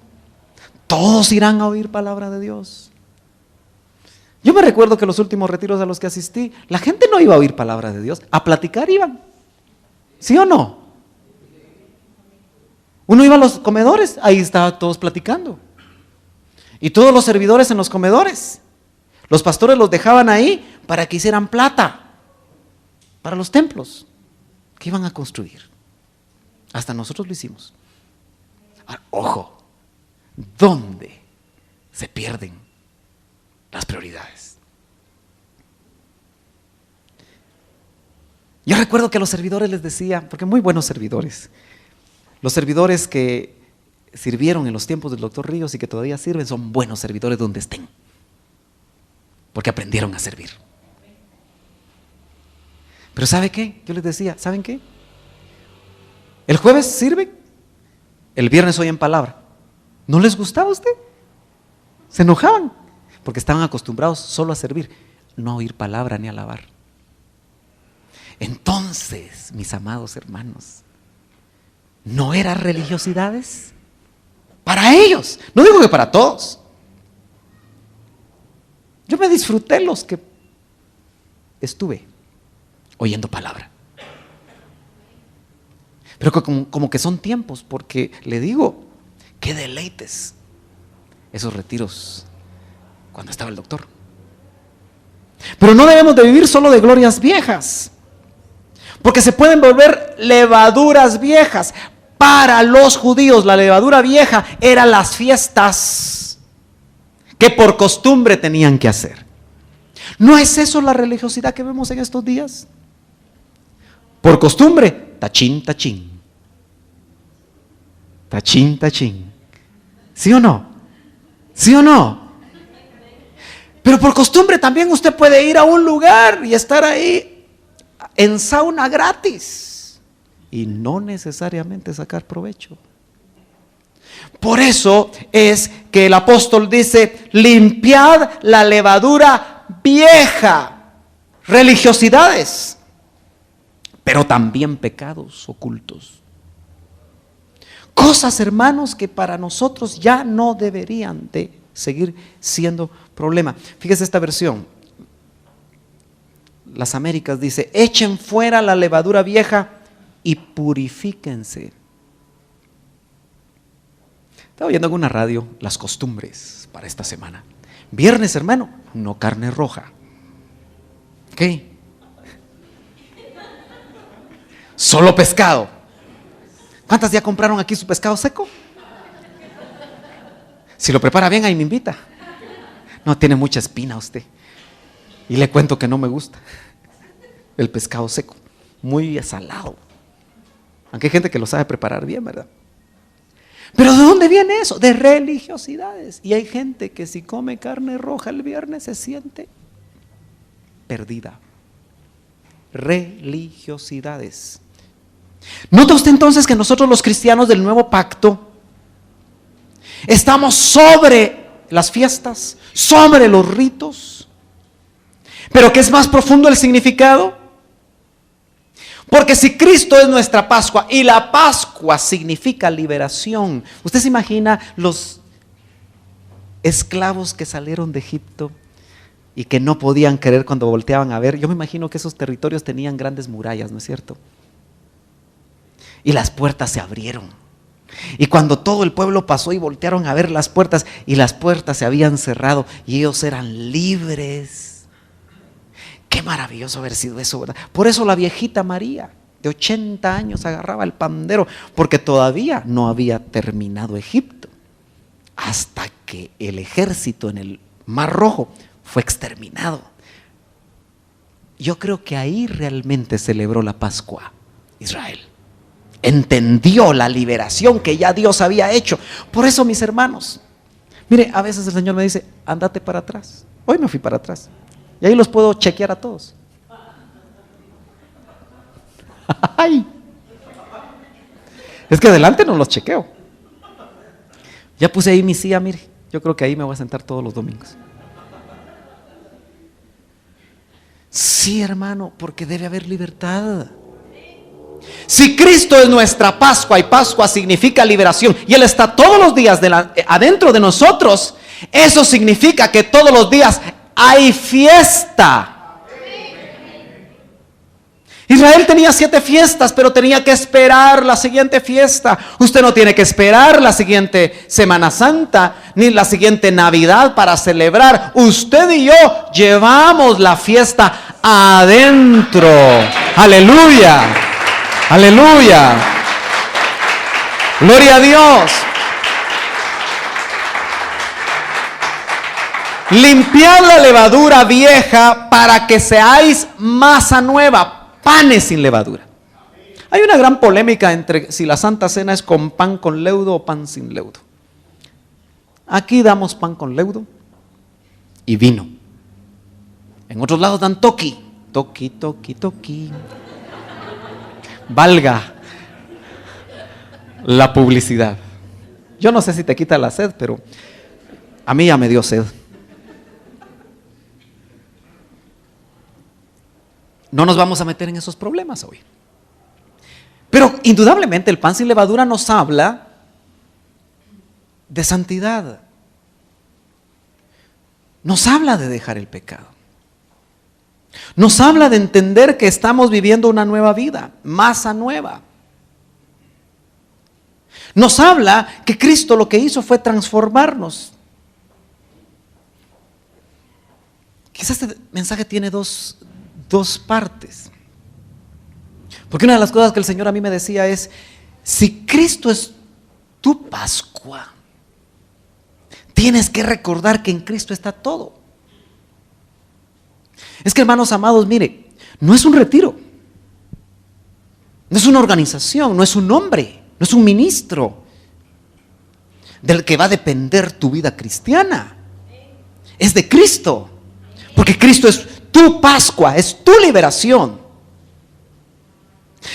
¿todos irán a oír palabra de Dios? Yo me recuerdo que los últimos retiros a los que asistí, la gente no iba a oír palabra de Dios, a platicar iban. ¿Sí o no? Uno iba a los comedores, ahí estaban todos platicando. Y todos los servidores en los comedores. Los pastores los dejaban ahí para que hicieran plata para los templos que iban a construir. Hasta nosotros lo hicimos. Ahora, ojo, ¿dónde se pierden las prioridades? Yo recuerdo que a los servidores les decía, porque muy buenos servidores, los servidores que sirvieron en los tiempos del doctor Ríos y que todavía sirven son buenos servidores donde estén, porque aprendieron a servir. Pero ¿sabe qué? Yo les decía, ¿saben qué? El jueves sirven, el viernes oyen palabra. ¿No les gustaba a usted? Se enojaban, porque estaban acostumbrados solo a servir, no a oír palabra ni a alabar. Entonces, mis amados hermanos, ¿no eran religiosidades? Para ellos, no digo que para todos. Yo me disfruté los que estuve oyendo palabra. Pero como que son tiempos, porque le digo, qué deleites esos retiros cuando estaba el doctor. Pero no debemos de vivir solo de glorias viejas, porque se pueden volver levaduras viejas. Para los judíos la levadura vieja eran las fiestas que por costumbre tenían que hacer. ¿No es eso la religiosidad que vemos en estos días? Por costumbre, tachín, tachín. Tachín, tachín. ¿Sí o no? ¿Sí o no? Pero por costumbre también usted puede ir a un lugar y estar ahí en sauna gratis y no necesariamente sacar provecho. Por eso es que el apóstol dice: limpiad la levadura vieja. Religiosidades, pero también pecados ocultos. Cosas, hermanos, que para nosotros ya no deberían de seguir siendo problema. Fíjese esta versión. Las Américas dice: echen fuera la levadura vieja y purifíquense. Estaba oyendo en una radio las costumbres para esta semana. Viernes, hermano, no carne roja. ¿Qué? Solo pescado. ¿Cuántas ya compraron aquí su pescado seco? Si lo prepara bien, ahí me invita. No, tiene mucha espina usted. Y le cuento que no me gusta el pescado seco, muy salado. Aunque hay gente que lo sabe preparar bien, ¿verdad? Pero ¿de dónde viene eso? De religiosidades. Y hay gente que si come carne roja el viernes se siente perdida. Religiosidades. ¿Nota usted entonces que nosotros los cristianos del nuevo pacto estamos sobre las fiestas, sobre los ritos? Pero ¿qué es más profundo el significado? Porque si Cristo es nuestra Pascua y la Pascua significa liberación, ¿usted se imagina los esclavos que salieron de Egipto y que no podían creer cuando volteaban a ver? Yo me imagino que esos territorios tenían grandes murallas, ¿no es cierto? Y las puertas se abrieron. Y cuando todo el pueblo pasó y voltearon a ver las puertas, y las puertas se habían cerrado y ellos eran libres. Qué maravilloso haber sido eso, ¿verdad? Por eso la viejita María, de 80 años, agarraba el pandero, porque todavía no había terminado Egipto, hasta que el ejército en el Mar Rojo fue exterminado. Yo creo que ahí realmente celebró la Pascua Israel. Entendió la liberación que ya Dios había hecho. Por eso, mis hermanos, mire, a veces el Señor me dice: ándate para atrás. Hoy me fui para atrás y ahí los puedo chequear a todos. Ay. Es que adelante no los chequeo. Ya puse ahí mi silla, mire. Yo creo que ahí me voy a sentar todos los domingos. Sí, hermano, porque debe haber libertad. Si Cristo es nuestra Pascua y Pascua significa liberación y Él está todos los días adentro de nosotros, eso significa que todos los días hay fiesta. Israel tenía 7 fiestas, pero tenía que esperar la siguiente fiesta. Usted no tiene que esperar la siguiente Semana Santa, ni la siguiente Navidad para celebrar. Usted y yo llevamos la fiesta adentro. Aleluya, aleluya. Gloria a Dios. Limpiad la levadura vieja para que seáis masa nueva. Panes sin levadura. Hay una gran polémica entre si la Santa Cena es con pan con leudo o pan sin leudo. Aquí damos pan con leudo y vino. En otros lados dan toqui. Toqui, toqui, toqui. Valga la publicidad. Yo no sé si te quita la sed, pero a mí ya me dio sed. No nos vamos a meter en esos problemas hoy. Pero indudablemente el pan sin levadura nos habla de santidad. Nos habla de dejar el pecado. Nos habla de entender que estamos viviendo una nueva vida, masa nueva. Nos habla que Cristo lo que hizo fue transformarnos. Quizás este mensaje tiene dos partes. Porque una de las cosas que el Señor a mí me decía es, si Cristo es tu Pascua, tienes que recordar que en Cristo está todo. Es que, hermanos amados, mire, no es un retiro, no es una organización, no es un hombre, no es un ministro del que va a depender tu vida cristiana. Es de Cristo, porque Cristo es tu Pascua, es tu liberación.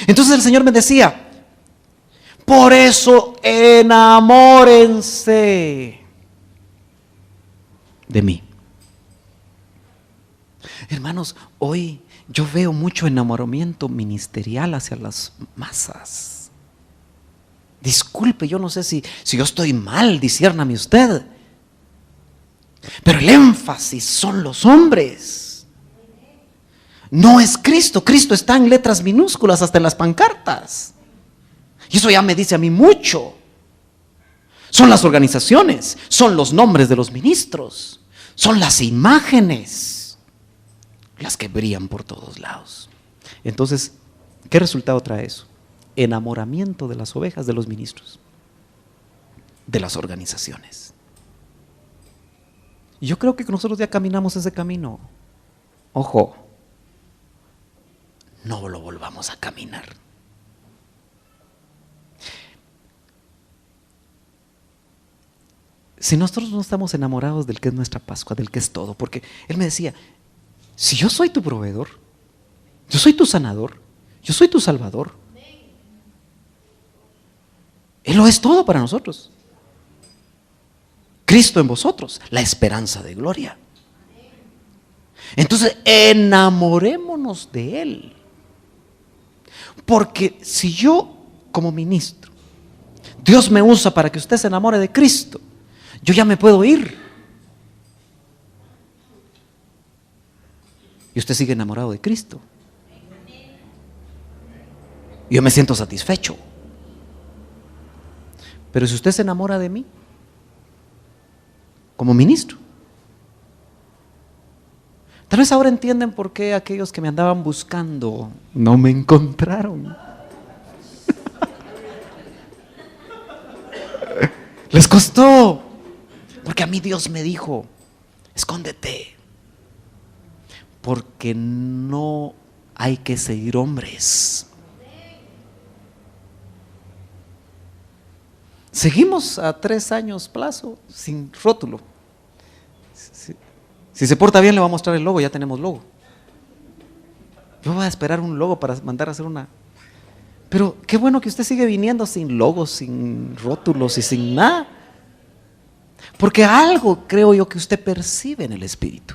Entonces el Señor me decía, por eso enamórense de mí. Hermanos, hoy yo veo mucho enamoramiento ministerial hacia las masas. Disculpe, yo no sé si yo estoy mal, disciérname usted. Pero el énfasis son los hombres. No es Cristo. Cristo está en letras minúsculas hasta en las pancartas. Y eso ya me dice a mí mucho. Son las organizaciones, son los nombres de los ministros, son las imágenes las que brillan por todos lados. Entonces, ¿qué resultado trae eso? Enamoramiento de las ovejas de los ministros, de las organizaciones. Y yo creo que nosotros ya caminamos ese camino. Ojo, no lo volvamos a caminar. Si nosotros no estamos enamorados del que es nuestra Pascua, del que es todo, porque Él me decía, si yo soy tu proveedor, yo soy tu sanador, yo soy tu salvador, Él lo es todo para nosotros. Cristo en vosotros, la esperanza de gloria. Entonces, enamorémonos de Él. Porque si yo, como ministro, Dios me usa para que usted se enamore de Cristo, yo ya me puedo ir. Y usted sigue enamorado de Cristo. Yo me siento satisfecho. Pero si usted se enamora de mí, como ministro, tal vez ahora entienden por qué aquellos que me andaban buscando no me encontraron. Les costó, porque a mí Dios me dijo, escóndete, porque no hay que seguir hombres. Seguimos a 3 años plazo sin rótulo. Si se porta bien le voy a mostrar el logo, ya tenemos logo. Yo voy a esperar un logo para mandar a hacer una. Pero qué bueno que usted sigue viniendo sin logos, sin rótulos y sin nada. Porque algo creo yo que usted percibe en el Espíritu.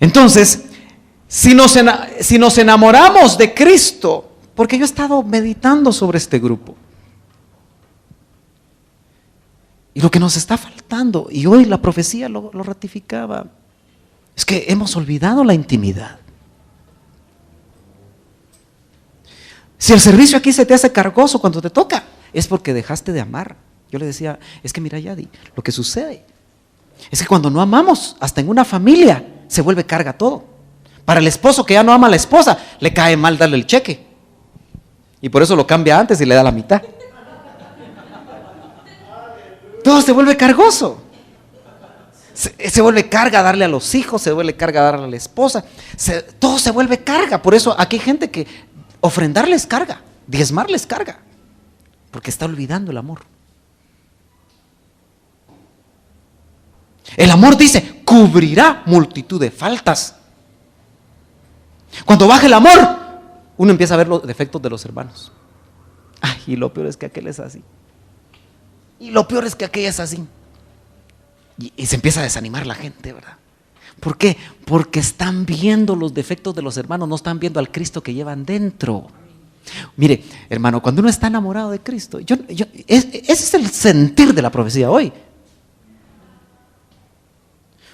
Entonces, si nos enamoramos de Cristo, porque yo he estado meditando sobre este grupo. Y lo que nos está faltando, y hoy la profecía lo ratificaba, es que hemos olvidado la intimidad. Si el servicio aquí se te hace cargoso cuando te toca, es porque dejaste de amar. Yo le decía, es que mira, Yadi, lo que sucede es que cuando no amamos, hasta en una familia se vuelve carga todo. Para el esposo que ya no ama a la esposa, le cae mal darle el cheque. Y por eso lo cambia antes y le da la mitad. Todo se vuelve cargoso. Se vuelve carga darle a los hijos, se vuelve carga darle a la esposa. Todo se vuelve carga. Por eso aquí hay gente que ofrendarles carga, diezmarles carga, porque está olvidando el amor. El amor dice, cubrirá multitud de faltas. Cuando baja el amor, uno empieza a ver los defectos de los hermanos. Ay, y lo peor es que aquel es así. Y lo peor es que aquella es así. Y se empieza a desanimar la gente, ¿verdad? ¿Por qué? Porque están viendo los defectos de los hermanos, no están viendo al Cristo que llevan dentro. Mire, hermano, cuando uno está enamorado de Cristo, ese es el sentir de la profecía hoy.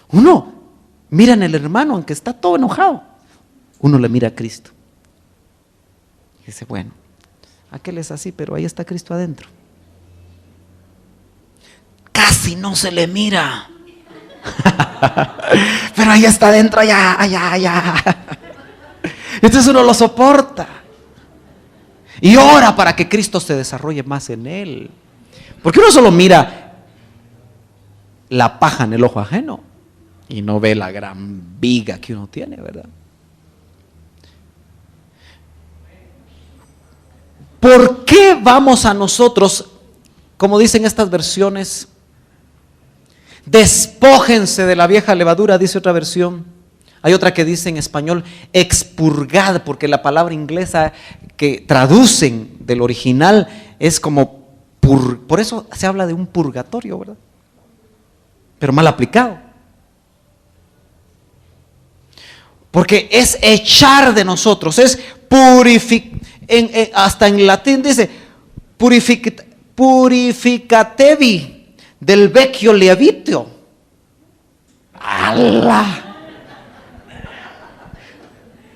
Uno mira en el hermano, aunque está todo enojado, uno le mira a Cristo. Y dice, bueno, aquel es así, pero ahí está Cristo adentro. Casi no se le mira. Pero ahí está adentro, allá. Entonces uno lo soporta. Y ora para que Cristo se desarrolle más en él. Porque uno solo mira la paja en el ojo ajeno y no ve la gran viga que uno tiene, ¿verdad? ¿Por qué vamos a nosotros, como dicen estas versiones, despójense de la vieja levadura, dice otra versión? Hay otra que dice en español, expurgad, porque la palabra inglesa que traducen del original es como, por eso se habla de un purgatorio, ¿verdad? Pero mal aplicado. Porque es echar de nosotros, es purificar, hasta en latín dice, purificatevi del vecchio lievito. ¡Ala!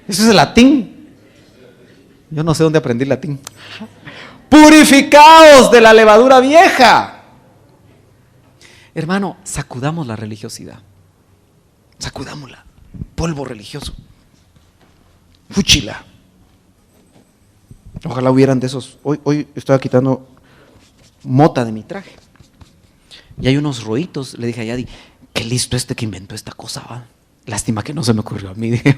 Eso es el latín. Yo no sé dónde aprendí latín. Purificaos de la levadura vieja. Hermano, sacudamos la religiosidad. Sacudámosla. Polvo religioso. Fúchila. Ojalá hubieran de esos. Hoy estaba quitando mota de mi traje. Y hay unos rollitos. Le dije a Yadi, qué listo que inventó esta cosa, ¿va? Lástima que no se me ocurrió a mí. Dije,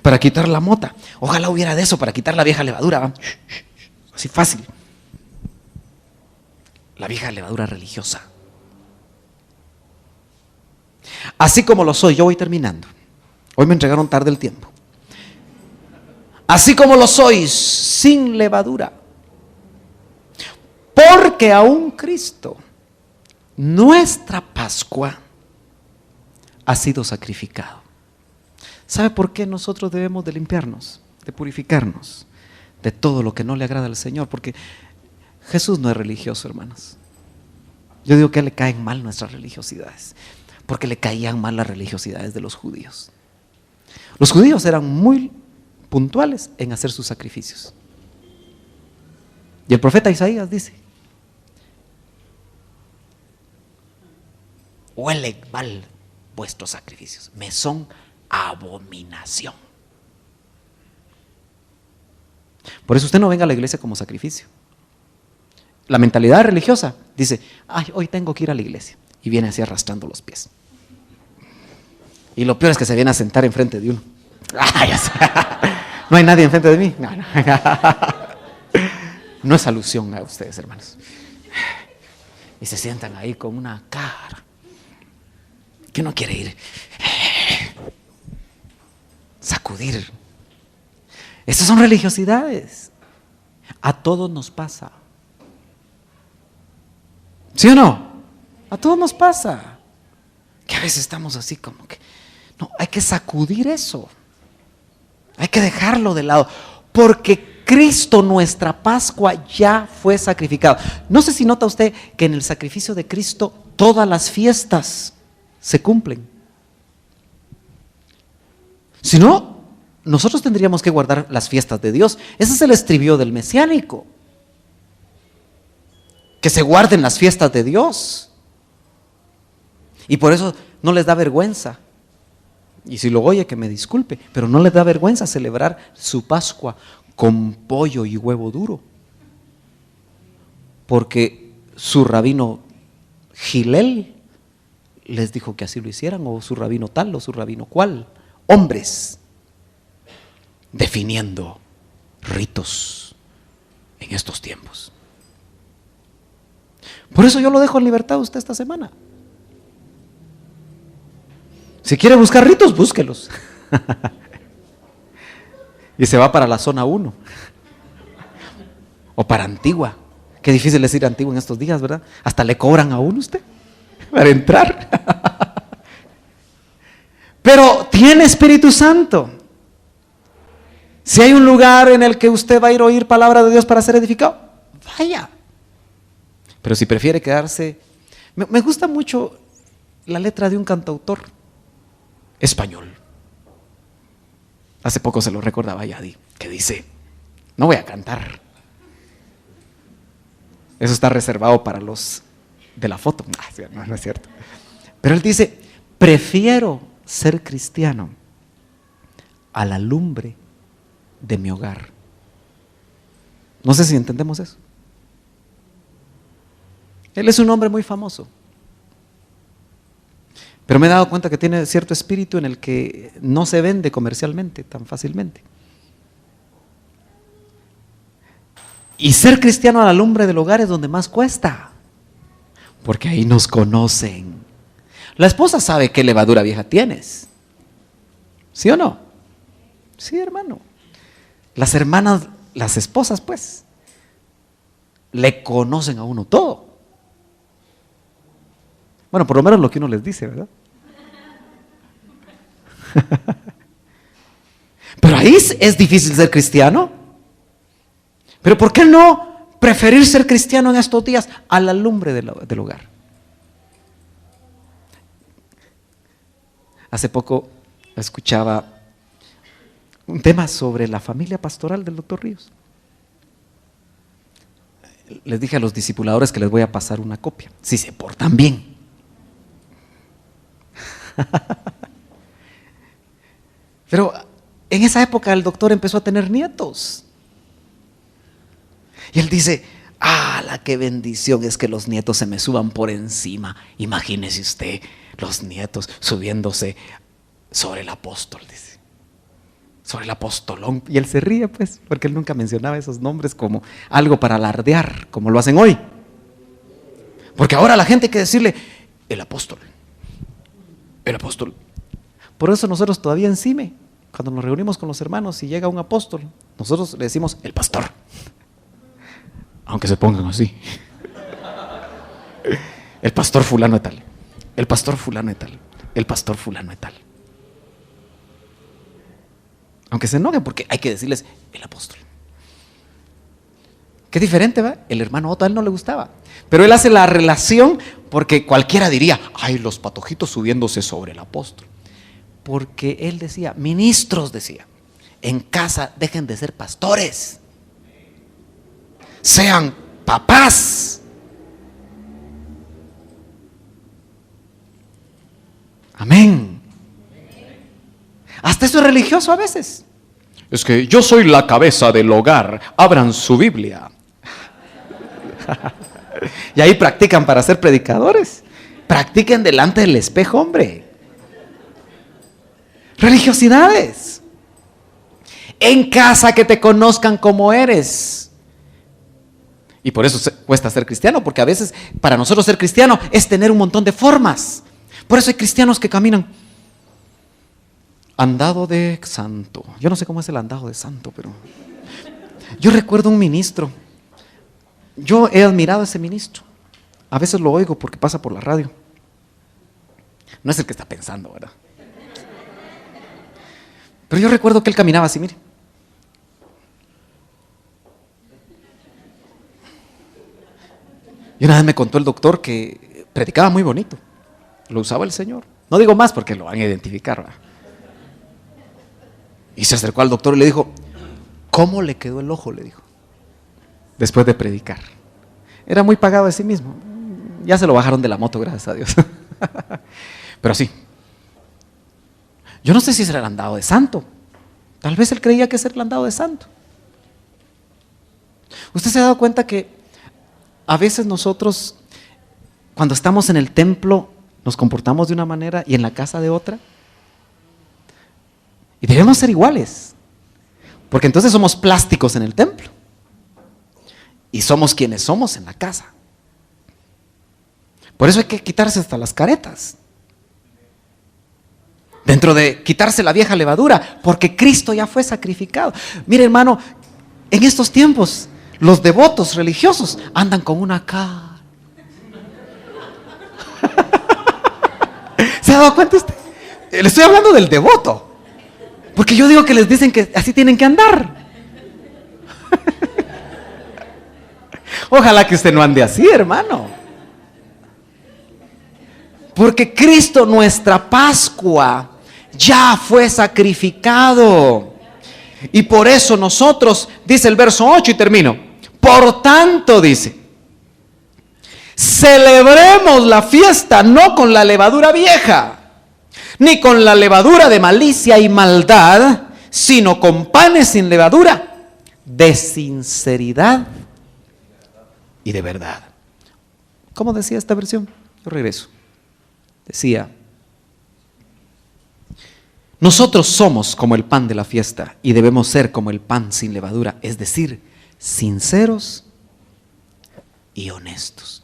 para quitar la mota. Ojalá hubiera de eso para quitar la vieja levadura, ¿va? Así fácil. La vieja levadura religiosa. Así como lo soy, yo voy terminando. Hoy me entregaron tarde el tiempo. Así como lo sois, sin levadura. Porque aún Cristo, nuestra Pascua, ha sido sacrificado. ¿Sabe por qué nosotros debemos de limpiarnos, de purificarnos de todo lo que no le agrada al Señor? Porque Jesús no es religioso, hermanos. Yo digo que le caen mal nuestras religiosidades, porque le caían mal las religiosidades de los judíos. Los judíos eran muy puntuales en hacer sus sacrificios. Y el profeta Isaías dice, huelen mal vuestros sacrificios, me son abominación. Por eso usted no venga a la iglesia como sacrificio. La mentalidad religiosa dice, ay, hoy tengo que ir a la iglesia, y viene así arrastrando los pies. Y lo peor es que se viene a sentar enfrente de uno. Ay, no hay nadie enfrente de mí. No es alusión a ustedes, hermanos. Y se sientan ahí con una cara que no quiere ir. Sacudir. Estas son religiosidades. A todos nos pasa. ¿Sí o no? A todos nos pasa. Que a veces estamos así como que, no, hay que sacudir eso. Hay que dejarlo de lado. Porque Cristo, nuestra Pascua, ya fue sacrificado. No sé si nota usted que en el sacrificio de Cristo todas las fiestas se cumplen. Si no, nosotros tendríamos que guardar las fiestas de Dios. Ese es el estribillo del mesiánico. Que se guarden las fiestas de Dios. Y por eso no les da vergüenza. Y si lo oye, que me disculpe, pero no les da vergüenza celebrar su Pascua con pollo y huevo duro. Porque su rabino Gilel les dijo que así lo hicieran, o su rabino tal, o su rabino cual. Hombres definiendo ritos en estos tiempos. Por eso yo lo dejo en libertad a usted esta semana. Si quiere buscar ritos, búsquelos. Y se va para la zona 1. O para Antigua. Qué difícil es ir a Antigua en estos días, ¿verdad? Hasta le cobran a uno usted para entrar. Pero tiene Espíritu Santo. Si hay un lugar en el que usted va a ir a oír palabra de Dios para ser edificado, vaya. Pero si prefiere quedarse... Me gusta mucho la letra de un cantautor español. Hace poco se lo recordaba a Yadi, que dice, no voy a cantar. Eso está reservado para los de la foto. No es cierto. Pero él dice, prefiero ser cristiano a la lumbre de mi hogar. No sé si entendemos eso. Él es un hombre muy famoso. Pero me he dado cuenta que tiene cierto espíritu en el que no se vende comercialmente tan fácilmente. Y ser cristiano a la lumbre del hogar es donde más cuesta, porque ahí nos conocen. La esposa sabe qué levadura vieja tienes, ¿sí o no? Sí, hermano. Las hermanas, las esposas, pues, le conocen a uno todo. Bueno, por lo menos lo que uno les dice, ¿verdad? Pero ahí es difícil ser cristiano. Pero ¿por qué no preferir ser cristiano en estos días a la lumbre del hogar? Hace poco escuchaba un tema sobre la familia pastoral del doctor Ríos. Les dije a los discipuladores que les voy a pasar una copia, si se portan bien. Pero en esa época el doctor empezó a tener nietos. Y él dice, la qué bendición es que los nietos se me suban por encima. Imagínese usted los nietos subiéndose sobre el apóstol, dice, sobre el apostolón. Y él se ríe, pues, porque él nunca mencionaba esos nombres como algo para alardear, como lo hacen hoy. Porque ahora a la gente hay que decirle, el apóstol. El apóstol. Por eso nosotros todavía en CIME, cuando nos reunimos con los hermanos y llega un apóstol, nosotros le decimos el pastor. Aunque se pongan así. El pastor fulano de tal. El pastor fulano de tal. El pastor fulano de tal. Aunque se enojen, porque hay que decirles el apóstol. Qué diferente, ¿va? El hermano Otto a él no le gustaba. Pero él hace la relación porque cualquiera diría, ay, los patojitos subiéndose sobre el apóstol. Porque él decía, ministros decía, en casa dejen de ser pastores. Sean papás. Amén. Hasta eso es religioso a veces. Es que yo soy la cabeza del hogar. Abran su Biblia. Y ahí practican para ser predicadores. Practiquen delante del espejo, hombre. Religiosidades. En casa que te conozcan como eres. Y por eso cuesta ser cristiano, porque a veces para nosotros ser cristiano es tener un montón de formas. Por eso hay cristianos que caminan andado de santo. Yo no sé cómo es el andado de santo, pero yo recuerdo un ministro. Yo he admirado a ese ministro. A veces lo oigo porque pasa por la radio. No es el que está pensando, ¿verdad? Pero yo recuerdo que él caminaba así, mire. Y una vez me contó el doctor que predicaba muy bonito. Lo usaba el Señor. No digo más porque lo van a identificar, ¿verdad? Y se acercó al doctor y le dijo, ¿cómo le quedó el ojo? Le dijo, después de predicar. Era muy pagado de sí mismo. Ya se lo bajaron de la moto, gracias a Dios. Pero sí. Yo no sé si será el andado de santo. Tal vez él creía que era el andado de santo. ¿Usted se ha dado cuenta que a veces nosotros, cuando estamos en el templo, nos comportamos de una manera y en la casa de otra? Y debemos ser iguales. Porque entonces somos plásticos en el templo. Y somos quienes somos en la casa. Por eso hay que quitarse hasta las caretas. Dentro de quitarse la vieja levadura, porque Cristo ya fue sacrificado. Mire, hermano, en estos tiempos los devotos religiosos andan con una cara. ¿Se ha dado cuenta usted? Le estoy hablando del devoto, porque yo digo que les dicen que así tienen que andar. Ojalá que usted no ande así, hermano. Porque Cristo, nuestra Pascua, ya fue sacrificado. Y por eso nosotros, dice el verso 8 y termino, por tanto dice, celebremos la fiesta no con la levadura vieja, ni con la levadura de malicia y maldad, sino con panes sin levadura, de sinceridad y de verdad. ¿Cómo decía esta versión? Yo regreso. Decía, nosotros somos como el pan de la fiesta y debemos ser como el pan sin levadura, es decir, sinceros y honestos.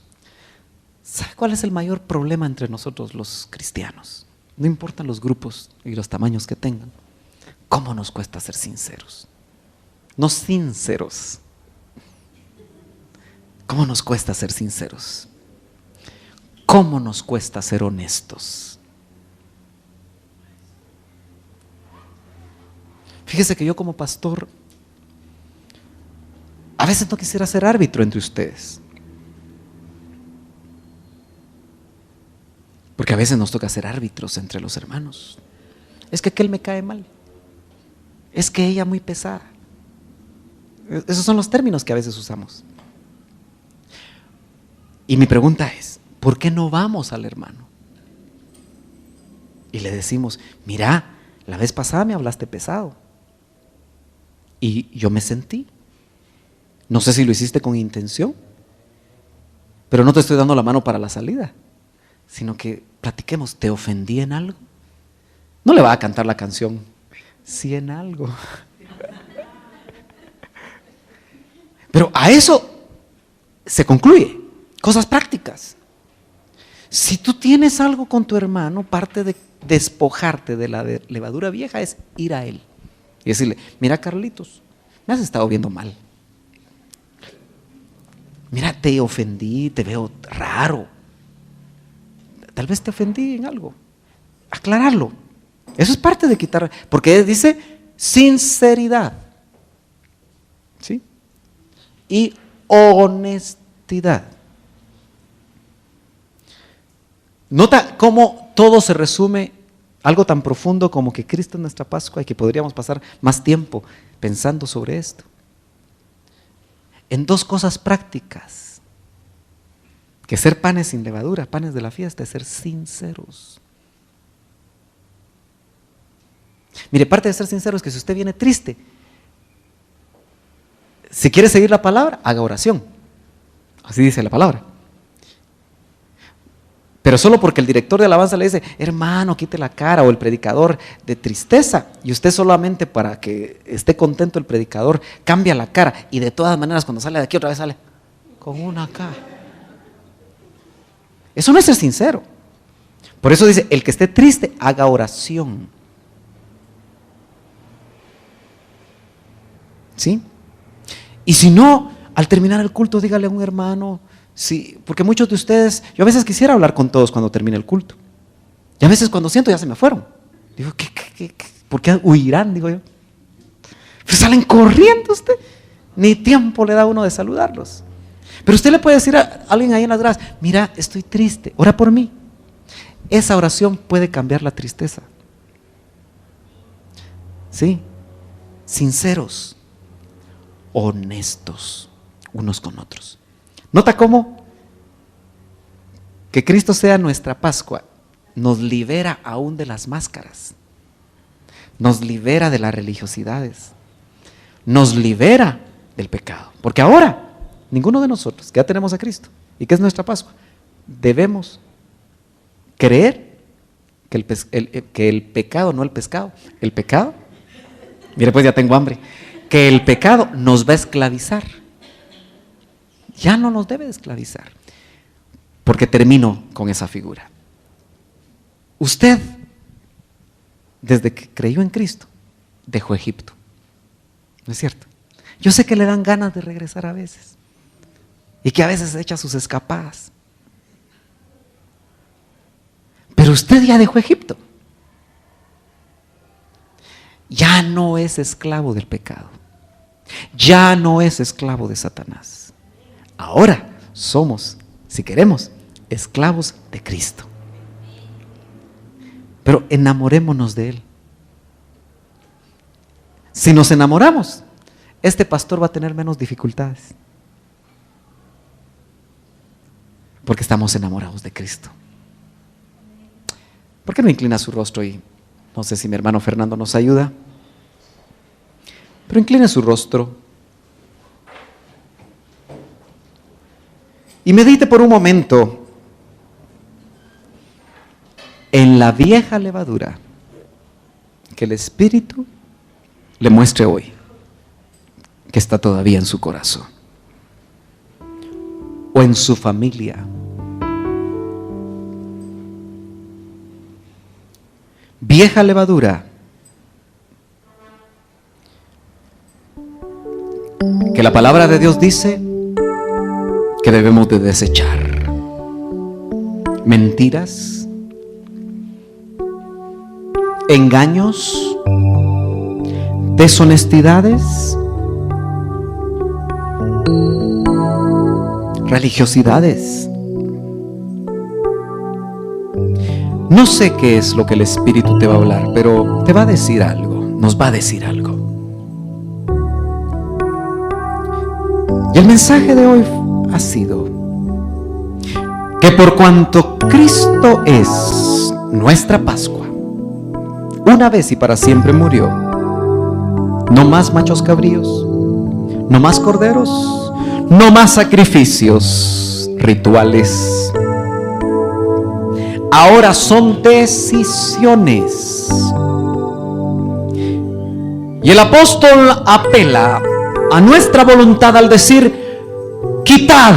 ¿Sabe cuál es el mayor problema entre nosotros los cristianos? No importan los grupos y los tamaños que tengan. ¿Cómo nos cuesta ser sinceros? No sinceros. ¿Cómo nos cuesta ser sinceros? ¿Cómo nos cuesta ser honestos? Fíjese que yo como pastor a veces no quisiera ser árbitro entre ustedes, porque a veces nos toca ser árbitros entre los hermanos. Es que aquel me cae mal, es que ella muy pesada. Esos son los términos que a veces usamos. Y mi pregunta es, ¿por qué no vamos al hermano? Y le decimos, mira, la vez pasada me hablaste pesado y yo me sentí. No sé si lo hiciste con intención, pero no te estoy dando la mano para la salida, sino que platiquemos. ¿Te ofendí en algo? No le va a cantar la canción, sí en algo. Pero a eso se concluye, cosas prácticas. Si tú tienes algo con tu hermano, parte de despojarte de la levadura vieja es ir a él y decirle, mira Carlitos, me has estado viendo mal. Mira, te ofendí, te veo raro. Tal vez te ofendí en algo. Aclararlo. Eso es parte de quitar, porque dice sinceridad, ¿sí? Y honestidad. Nota cómo todo se resume, algo tan profundo como que Cristo es nuestra Pascua y que podríamos pasar más tiempo pensando sobre esto. En dos cosas prácticas, que ser panes sin levadura, panes de la fiesta, es ser sinceros. Mire, parte de ser sincero es que si usted viene triste, si quiere seguir la palabra, haga oración. Así dice la palabra. Pero solo porque el director de alabanza le dice, hermano, quite la cara, o el predicador de tristeza, y usted solamente para que esté contento el predicador cambia la cara, y de todas maneras cuando sale de aquí otra vez sale con una cara. Eso no es ser sincero. Por eso dice, el que esté triste, haga oración. ¿Sí? Y si no, al terminar el culto, dígale a un hermano. Sí, porque muchos de ustedes, yo a veces quisiera hablar con todos cuando termine el culto. Y a veces cuando siento ya se me fueron. Digo, ¿por qué huirán? Digo yo. Pues salen corriendo usted. Ni tiempo le da uno de saludarlos. Pero usted le puede decir a alguien ahí en las gradas, mira, estoy triste, ora por mí. Esa oración puede cambiar la tristeza. ¿Sí? sinceros, honestos unos con otros. ¿Nota cómo que Cristo sea nuestra Pascua? Nos libera aún de las máscaras, nos libera de las religiosidades, nos libera del pecado. Porque ahora, ninguno de nosotros que ya tenemos a Cristo y que es nuestra Pascua, debemos creer que el pecado, no el pescado, el pecado, mire pues ya tengo hambre, que el pecado nos va a esclavizar. Ya no nos debe de esclavizar. Porque termino con esa figura. Usted, desde que creyó en Cristo, dejó Egipto. ¿No es cierto? Yo sé que le dan ganas de regresar a veces. Y que a veces echa sus escapadas. Pero usted ya dejó Egipto. Ya no es esclavo del pecado. Ya no es esclavo de Satanás. Ahora somos, si queremos, esclavos de Cristo. Pero enamorémonos de Él. Si nos enamoramos, este pastor va a tener menos dificultades. Porque estamos enamorados de Cristo. ¿Por qué no inclina su rostro? Y no sé si mi hermano Fernando nos ayuda, pero incline su rostro y medite por un momento en la vieja levadura que el Espíritu le muestre hoy, que está todavía en su corazón o en su familia. Vieja levadura que la palabra de Dios dice que debemos de desechar. Mentiras, engaños, deshonestidades, religiosidades. No sé qué es lo que el Espíritu te va a hablar, pero te va a decir algo, nos va a decir algo. Y el mensaje de hoy ha sido que por cuanto Cristo es nuestra Pascua, una vez y para siempre murió, no más machos cabríos, no más corderos, no más sacrificios rituales. Ahora son decisiones. Y el apóstol apela a nuestra voluntad al decir: quitad,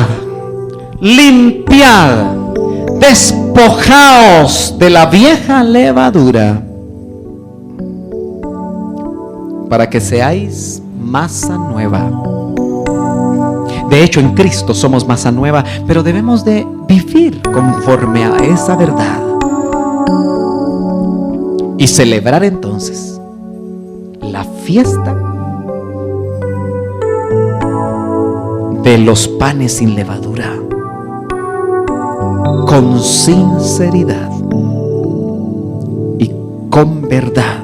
limpiad, despojaos de la vieja levadura, para que seáis masa nueva. De hecho, en Cristo somos masa nueva, pero debemos de vivir conforme a esa verdad y celebrar entonces la fiesta de los panes sin levadura, con sinceridad y con verdad.